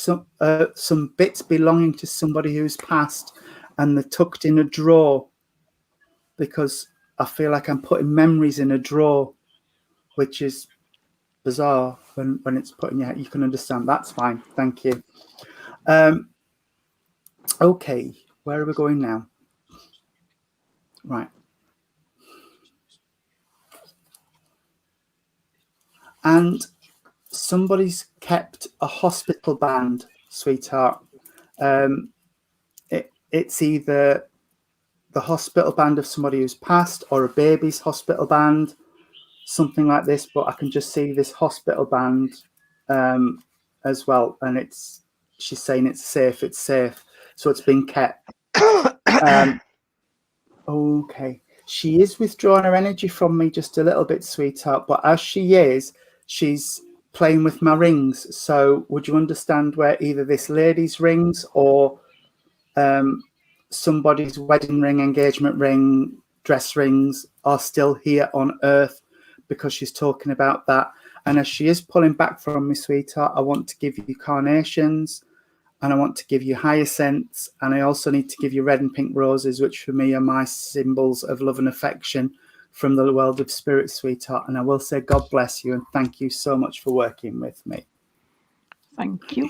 some bits belonging to somebody who's passed, and they're tucked in a drawer, because I feel like I'm putting memories in a drawer, which is bizarre when it's put in your head. You can understand. That's fine. Thank you. Okay, where are we going now? Right. And somebody's kept a hospital band, sweetheart. It's either the hospital band of somebody who's passed or a baby's hospital band, something like this. But I can just see this hospital band as well. And she's saying it's safe. It's safe. So it's been kept. Okay. She is withdrawing her energy from me just a little bit, sweetheart. But as she is, she's playing with my rings. So would you understand where either this lady's rings or somebody's wedding ring, engagement ring, dress rings are still here on earth, because she's talking about that. And as she is pulling back from me, sweetheart, I want to give you carnations, and I want to give you hyacinths, and I also need to give you red and pink roses, which for me are my symbols of love and affection from the world of spirit, sweetheart. And I will say God bless you and thank you so much for working with me. Thank you.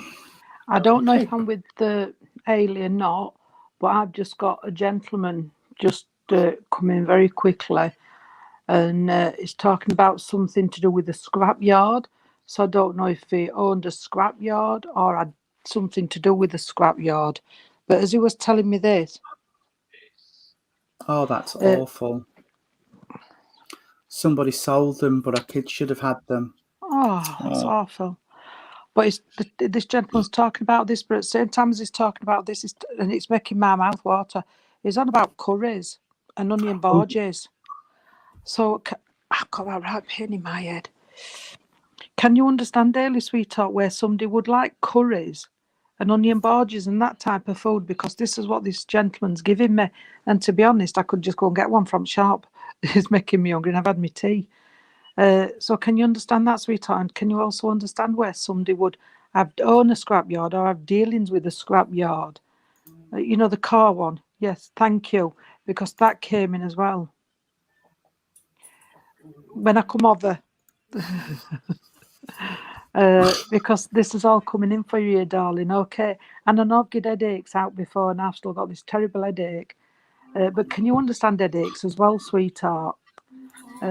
I don't know if I'm with the alien or not, but I've just got a gentleman just come in very quickly, and he's talking about something to do with the scrapyard. So I don't know if he owned a scrapyard or had something to do with the scrapyard. But as he was telling me this... Oh, that's awful. Somebody sold them, but a kid should have had them. Oh, that's awful. But this gentleman's talking about this, but at the same time as he's talking about this, and it's making my mouth water, he's on about curries and onion borges. So I've got that right pain in my head. Can you understand, Daily Sweetheart, where somebody would like curries and onion borges and that type of food? Because this is what this gentleman's giving me. And to be honest, I could just go and get one from shop. It's making me hungry and I've had my tea. So can you understand that, sweetheart? And can you also understand where somebody would own a scrapyard or have dealings with a scrapyard? You know, the car one. Yes, thank you. Because that came in as well. When I come over, because this is all coming in for you, darling, okay? And I know I've got headaches out before and I've still got this terrible headache. But can you understand headaches as well, sweetheart?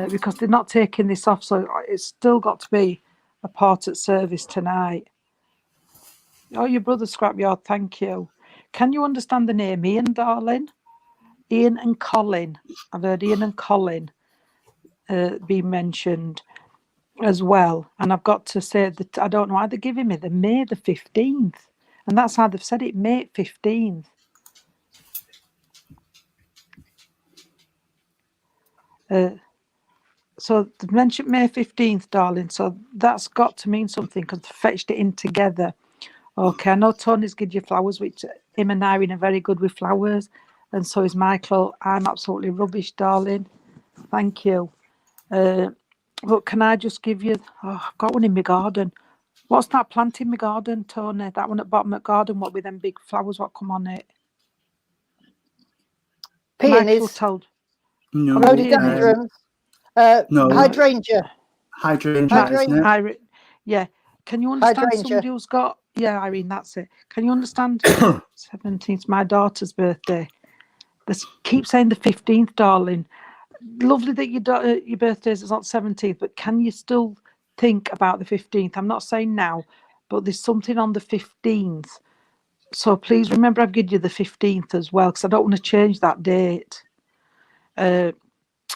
Because they're not taking this off, so it's still got to be a part at service tonight. Oh, your brother's scrapyard, thank you. Can you understand the name Ian, darling? Ian and Colin. I've heard Ian and Colin being mentioned as well. And I've got to say that I don't know why they're giving me the May the 15th. And that's how they've said it, May 15th. So they've mentioned May 15th, darling. So that's got to mean something because they fetched it in together. Okay, I know Tony's given you flowers, which him and Irene are very good with flowers. And so is Michael. I'm absolutely rubbish, darling. Thank you. But can I just give you... Oh, I've got one in my garden. What's that plant in my garden, Tony? That one at bottom of the garden, what with them big flowers, what come on it? Peonies. Told. No, rhododendrons. no. Hydrangea. Hydrangea. Yeah. Can you understand Hydrangea. somebody who's got... Yeah, Irene, that's it. Can you understand? 17th, my daughter's birthday. Keep saying the 15th, darling. Lovely that your birthday is on 17th, but can you still think about the 15th? I'm not saying now, but there's something on the 15th. So please remember I've given you the 15th as well, because I don't want to change that date. And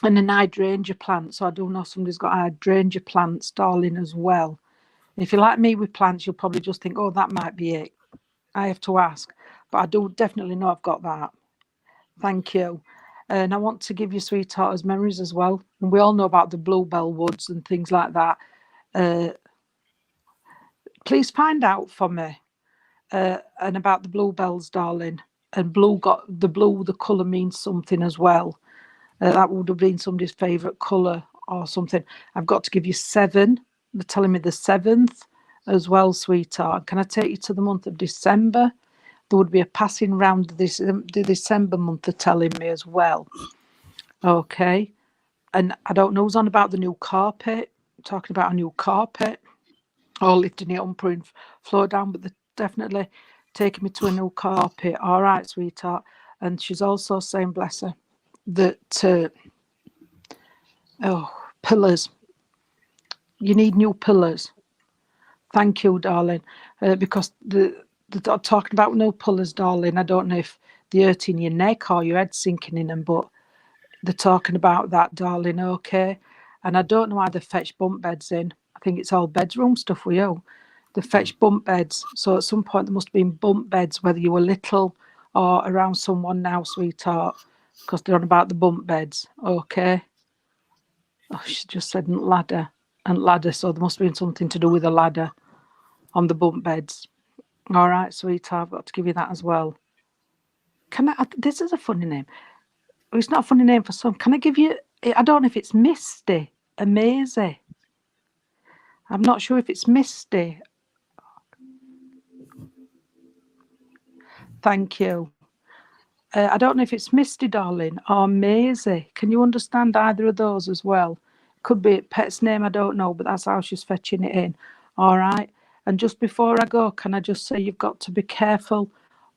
an hydrangea plant. So I do know somebody's got hydrangea plants, darling, as well. If you're like me with plants, you'll probably just think, oh, that might be it. I have to ask. But I do definitely know I've got that. Thank you. And I want to give you, sweetheart, as memories as well. And we all know about the bluebell woods and things like that. Please find out for me and about the bluebells, darling. And the colour means something as well. That would have been somebody's favourite colour or something. I've got to give you 7. They're telling me the 7th as well, sweetheart. Can I take you to the month of December? There would be a passing round the December month, they're telling me as well. Okay. And I don't know who's on about the new carpet, talking about a new carpet, or lifting it up, putting floor down, but they're definitely taking me to a new carpet. All right, sweetheart. And she's also saying, bless her, that, pillars. You need new pillars. Thank you, darling. Because they're talking about new pillars, darling. I don't know if they're hurting your neck or your head sinking in them, but they're talking about that, darling, okay? And I don't know why they fetch bunk beds in. I think it's all bedroom stuff with you. They fetch bunk beds. So at some point there must have been bunk beds, whether you were little or around someone now, sweetheart, because they're on about the bunk beds, okay? Oh, she just said ladder. And ladder, so there must have been something to do with a ladder on the bunk beds. All right, sweetheart, I've got to give you that as well. This is a funny name. It's not a funny name for some. Can I give you, I don't know if it's Misty, Amazing. I'm not sure if it's Misty. Thank you. I don't know if it's Misty, darling, or Maisie. Can you understand either of those as well? Could be a pet's name, I don't know, but that's how she's fetching it in. All right. And just before I go, can I just say you've got to be careful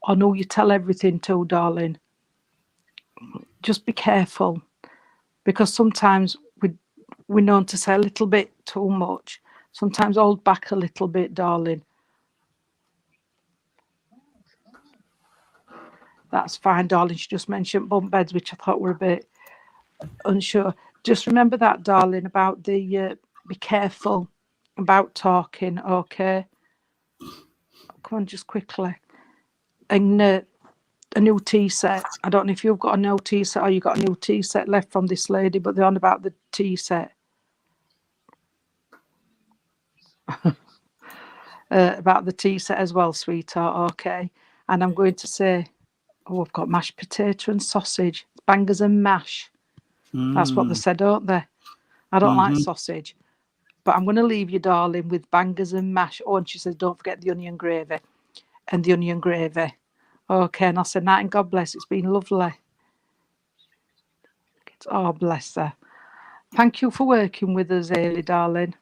on who you tell everything to, darling. Just be careful, because sometimes we're known to say a little bit too much. Sometimes hold back a little bit, darling. That's fine, darling. She just mentioned bunk beds, which I thought were a bit unsure. Just remember that, darling, about the be careful about talking, okay? come on, just quickly. And a new tea set. I don't know if you've got a new tea set or you got a new tea set left from this lady, but they're on about the tea set. About the tea set as well, sweetheart. Okay. And I'm going to say, I've got mashed potato and sausage, bangers and mash. That's what they said, don't they? I don't like sausage, but I'm going to leave you, darling, with bangers and mash. Oh, and she says, don't forget the onion gravy and the onion gravy. Okay, and I said, night and God bless. It's been lovely. Oh, bless her. Thank you for working with us, Hayley, darling.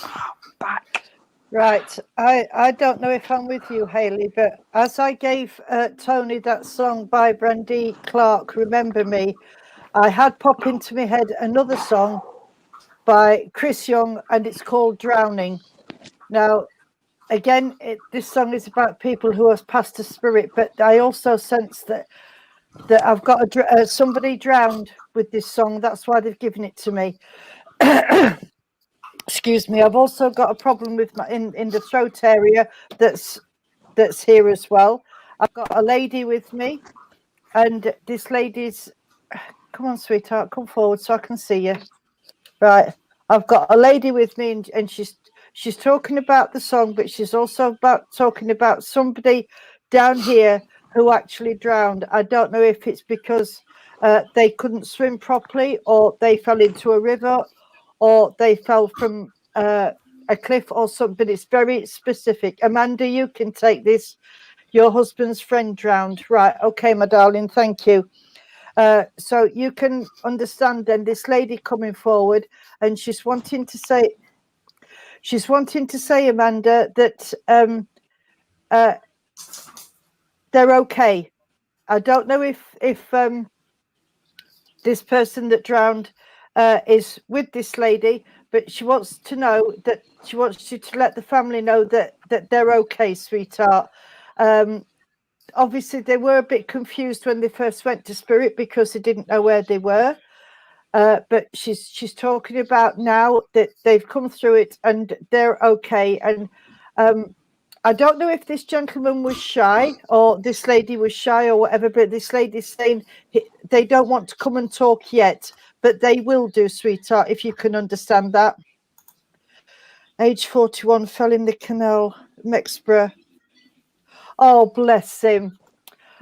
Oh, back. Right. I don't know if I'm with you, Hayley, but as I gave Tony that song by Brandy Clark, Remember Me, I had pop into my head another song by Chris Young, and it's called Drowning. Now, again, this song is about people who have passed the spirit, but I also sense that I've got somebody drowned with this song. That's why they've given it to me. Excuse me. I've also got a problem with my in the throat area that's here as well. I've got a lady with me, and this lady's, come on, sweetheart, come forward so I can see you. Right. I've got a lady with me, and she's talking about the song, but she's also talking about somebody down here who actually drowned. I don't know if it's because they couldn't swim properly, or they fell into a river, or they fell from a cliff or something. It's very specific. Amanda, you can take this. Your husband's friend drowned. Right. Okay, my darling. Thank you. So you can understand then this lady coming forward, and she's wanting to say, Amanda, that they're okay. I don't know if this person that drowned is with this lady, but she wants to know that she wants you to let the family know that they're okay, sweetheart. Obviously, they were a bit confused when they first went to Spirit because they didn't know where they were. But she's talking about now that they've come through it and they're okay. And I don't know if this gentleman was shy or this lady was shy or whatever, but this lady's saying they don't want to come and talk yet, but they will do, sweetheart, if you can understand that. Age 41, fell in the canal, Mexborough. Oh, bless him.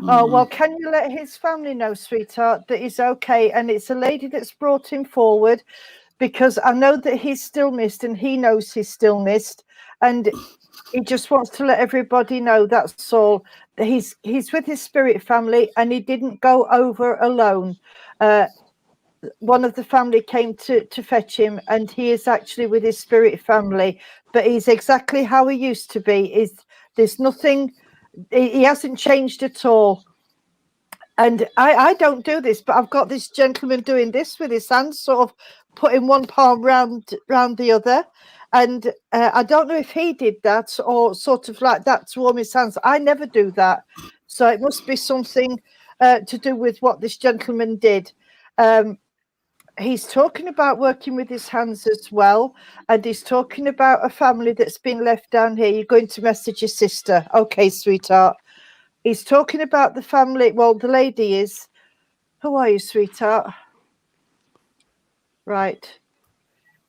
Oh, well, can you let his family know, sweetheart, that he's okay? And it's a lady that's brought him forward, because I know that he's still missed, and he knows he's still missed. And he just wants to let everybody know, that's all. He's with his spirit family, and he didn't go over alone. One of the family came to fetch him, and he is actually with his spirit family. But he's exactly how he used to be. There's nothing... He hasn't changed at all. And I don't do this, but I've got this gentleman doing this with his hands, sort of putting one palm round the other. And I don't know if he did that or sort of like that to warm his hands. I never do that. So it must be something to do with what this gentleman did. He's talking about working with his hands as well. And he's talking about a family that's been left down here. You're going to message your sister. Okay, sweetheart. He's talking about the family. Well, the lady is. Who are you, sweetheart? Right.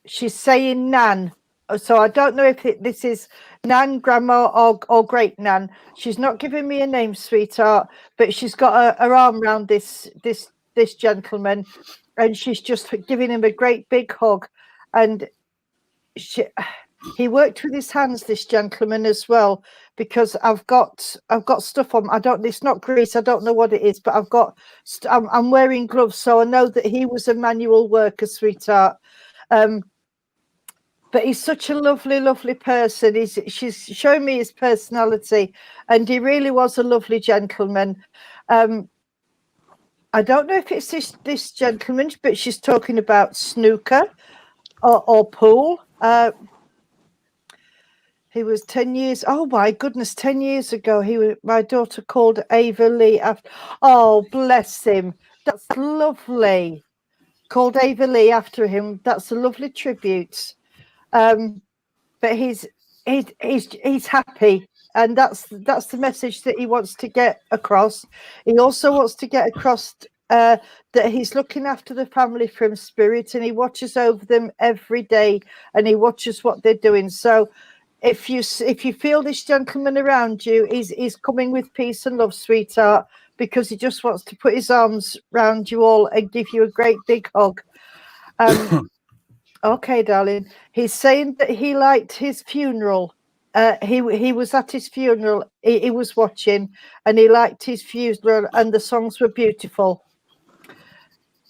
She's saying Nan. So I don't know if this is Nan, Grandma, or Great Nan. She's not giving me a name, sweetheart, but she's got her arm around this gentleman, and she's just giving him a great big hug. And he worked with his hands, this gentleman, as well, because I've got stuff on. It's not grease. I don't know what it is, but I'm wearing gloves, so I know that he was a manual worker, sweetheart. But he's such a lovely, lovely person. She's showing me his personality, and he really was a lovely gentleman. I don't know if it's this gentleman, but she's talking about snooker or pool. He was 10 years. Oh my goodness, 10 years ago. My daughter called Ava Lee after. Oh, bless him. That's lovely. Called Ava Lee after him. That's a lovely tribute. But he's he's happy, and that's the message that he wants to get across. He also wants to get across that he's looking after the family from spirit, and he watches over them every day, and he watches what they're doing. So if you feel this gentleman around you, he's coming with peace and love, sweetheart, because he just wants to put his arms around you all and give you a great big hug. Okay, darling. He's saying that he liked his funeral. He was at his funeral. He was watching, and he liked his funeral, and the songs were beautiful.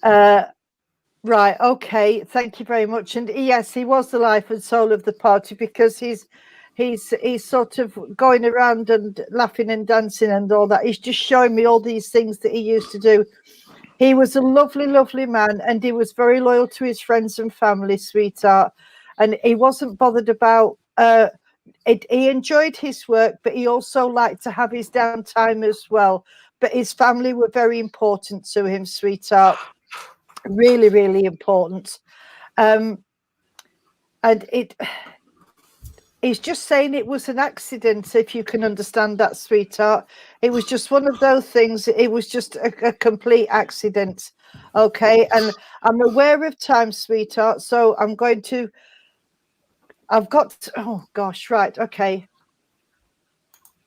Right. Okay. Thank you very much. And yes, he was the life and soul of the party, because he's sort of going around and laughing and dancing and all that. He's just showing me all these things that he used to do. He was a lovely, lovely man, and he was very loyal to his friends and family, sweetheart. And he wasn't bothered about he enjoyed his work, but he also liked to have his downtime as well. But his family were very important to him, sweetheart. Really, really important. And he's just saying it was an accident, if you can understand that, sweetheart. It was just one of those things. It was just a complete accident. Okay. And I'm aware of time, sweetheart. So I'm going to, oh gosh, right. Okay.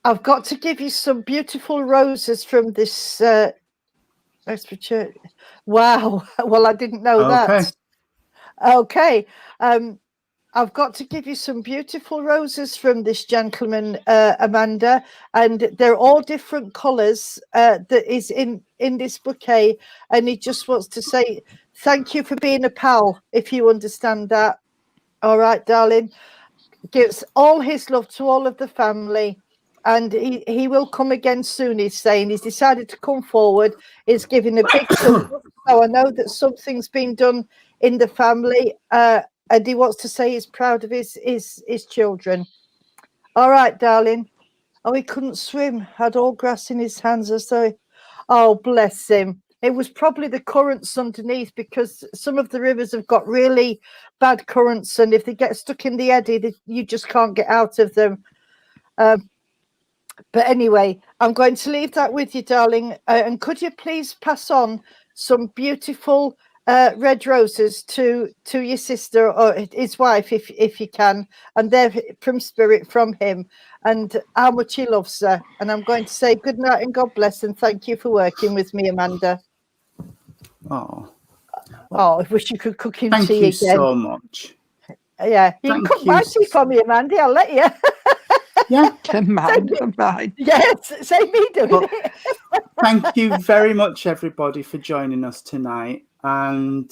I've got to give you some beautiful roses from this church. Wow. Well, I didn't know that. Okay. I've got to give you some beautiful roses from this gentleman, Amanda, and they're all different colours that is in this bouquet. And he just wants to say thank you for being a pal, if you understand that. All right, darling. Gives all his love to all of the family, and he will come again soon. He's saying he's decided to come forward. He's giving a big thumbs up. So I know that something's been done in the family. And he wants to say he's proud of his children. All right, darling. Oh, he couldn't swim. Had all grass in his hands as though. Oh, bless him. It was probably the currents underneath, because some of the rivers have got really bad currents, and if they get stuck in the eddy, you just can't get out of them. But anyway, I'm going to leave that with you, darling. And could you please pass on some beautiful red roses to your sister or his wife, if you can, and they're from spirit from him, and how much he loves her. And I'm going to say good night and God bless, and thank you for working with me, Amanda. I wish you could cook him tea again. Thank you so much. Yeah, you can cook my tea for me, Amanda. I'll let you. Yeah, mine. Yes, say me doing it. Thank you very much, everybody, for joining us tonight. And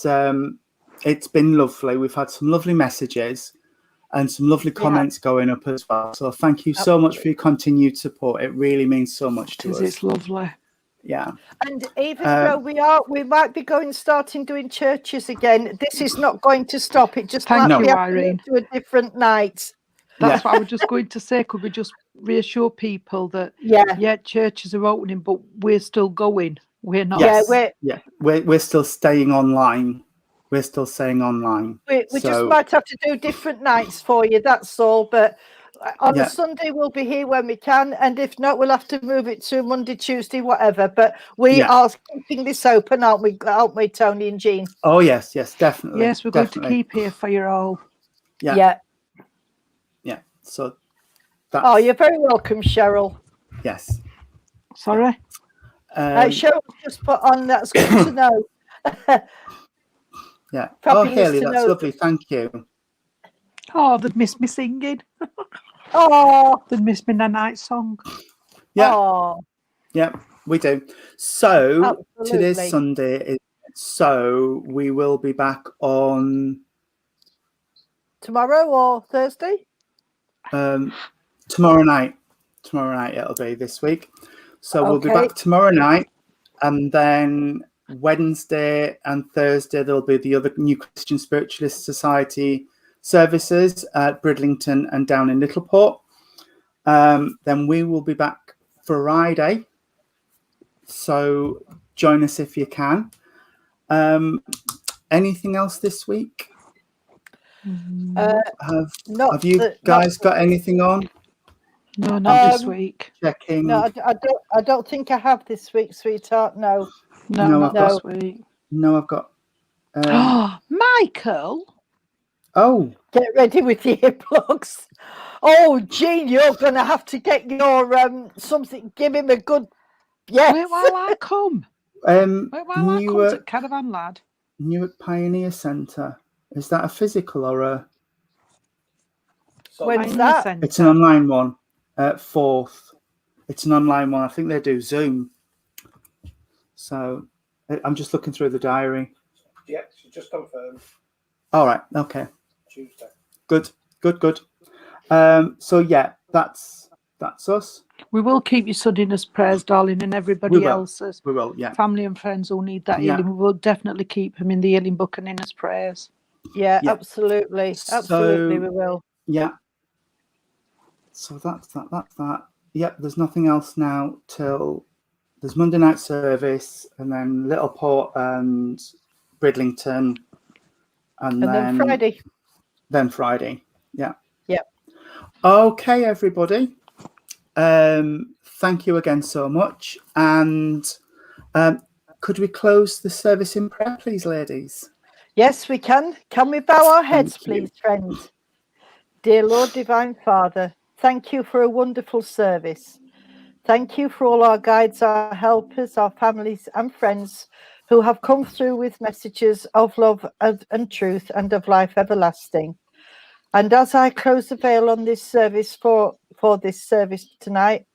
it's been lovely. We've had some lovely messages and some lovely comments going up as well. So thank you so much for your continued support. It really means so much to us. It's lovely. Yeah. And even though we might be starting doing churches again, this is not going to stop. It just might be happening to a different night. That's what I was just going to say. Could we just reassure people that churches are opening, but we're still going. We're not. We're still staying online. We're still staying online. We just might have to do different nights for you. That's all. But on a Sunday we'll be here when we can, and if not, we'll have to move it to Monday, Tuesday, whatever. But we are keeping this open, aren't we, Tony and Jean? Oh yes, definitely. Yes, we're going to keep here for you all. Yeah. So. You're very welcome, Cheryl. Yes. Sorry. Cheryl just put on. That's good to know. Yeah. Haley, that's lovely. Thank you. Oh, they've missed me singing. They've missed me night song. Yeah. Yeah, we do. So today's Sunday. So we will be back on tomorrow or Thursday. Tomorrow night it'll be this week. So we'll be back tomorrow night, and then Wednesday and Thursday there'll be the other New Christian Spiritualist Society services at Bridlington and down in Littleport. Then we will be back Friday, so join us if you can. Anything else this week? Have you guys got anything on? No, not this week. Checking. No, I don't think I have this week, sweetheart. No. Not this week. No, I've got. Michael. Oh. Get ready with your earplugs. Oh, Jean, you're going to have to get your something. Give him a good. Yes. Wait while I come. Wait while I come to Caravan Lad. Newark Pioneer Centre. Is that a physical or a? When's that? Centre. It's an online one. 4th. It's an online one. I think they do Zoom. So I'm just looking through the diary. Yeah, she just confirmed. All right. Okay. Tuesday. Good. So yeah, that's us. We will keep your son in his prayers, darling, and everybody else's. We will. Yeah. Family and friends who need that healing. We will definitely keep him in the healing book and in his prayers. Yeah. Absolutely. Absolutely, we will. Yeah. So that's that. Yep, there's nothing else now till there's Monday night service and then Littleport and Bridlington and then Friday. Then Friday. Yeah. Yep. Okay, everybody. Thank you again so much. And could we close the service in prayer, please, ladies? Yes, we can. Can we bow our heads, please, friends? Dear Lord, Divine Father, thank you for a wonderful service. Thank you for all our guides, our helpers, our families and friends who have come through with messages of love and truth and of life everlasting. And as I close the veil on this service for this service tonight,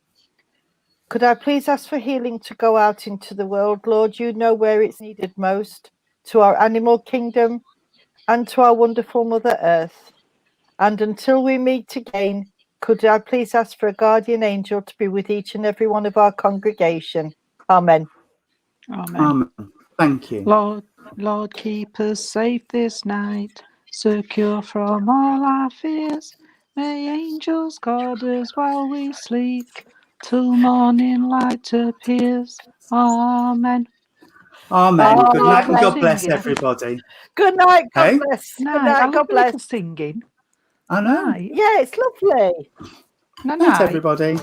could I please ask for healing to go out into the world? Lord, you know where it's needed most, to our animal kingdom and to our wonderful Mother Earth. And until we meet again, could I please ask for a guardian angel to be with each and every one of our congregation? Amen. Amen. Thank you. Lord, keep us safe this night, secure from all our fears. May angels guard us while we sleep, till morning light appears. Amen. Amen. Good night and God bless everybody. Good night. God bless. Good night. God bless. Little singing. I know. Yeah, it's lovely. Night, everybody.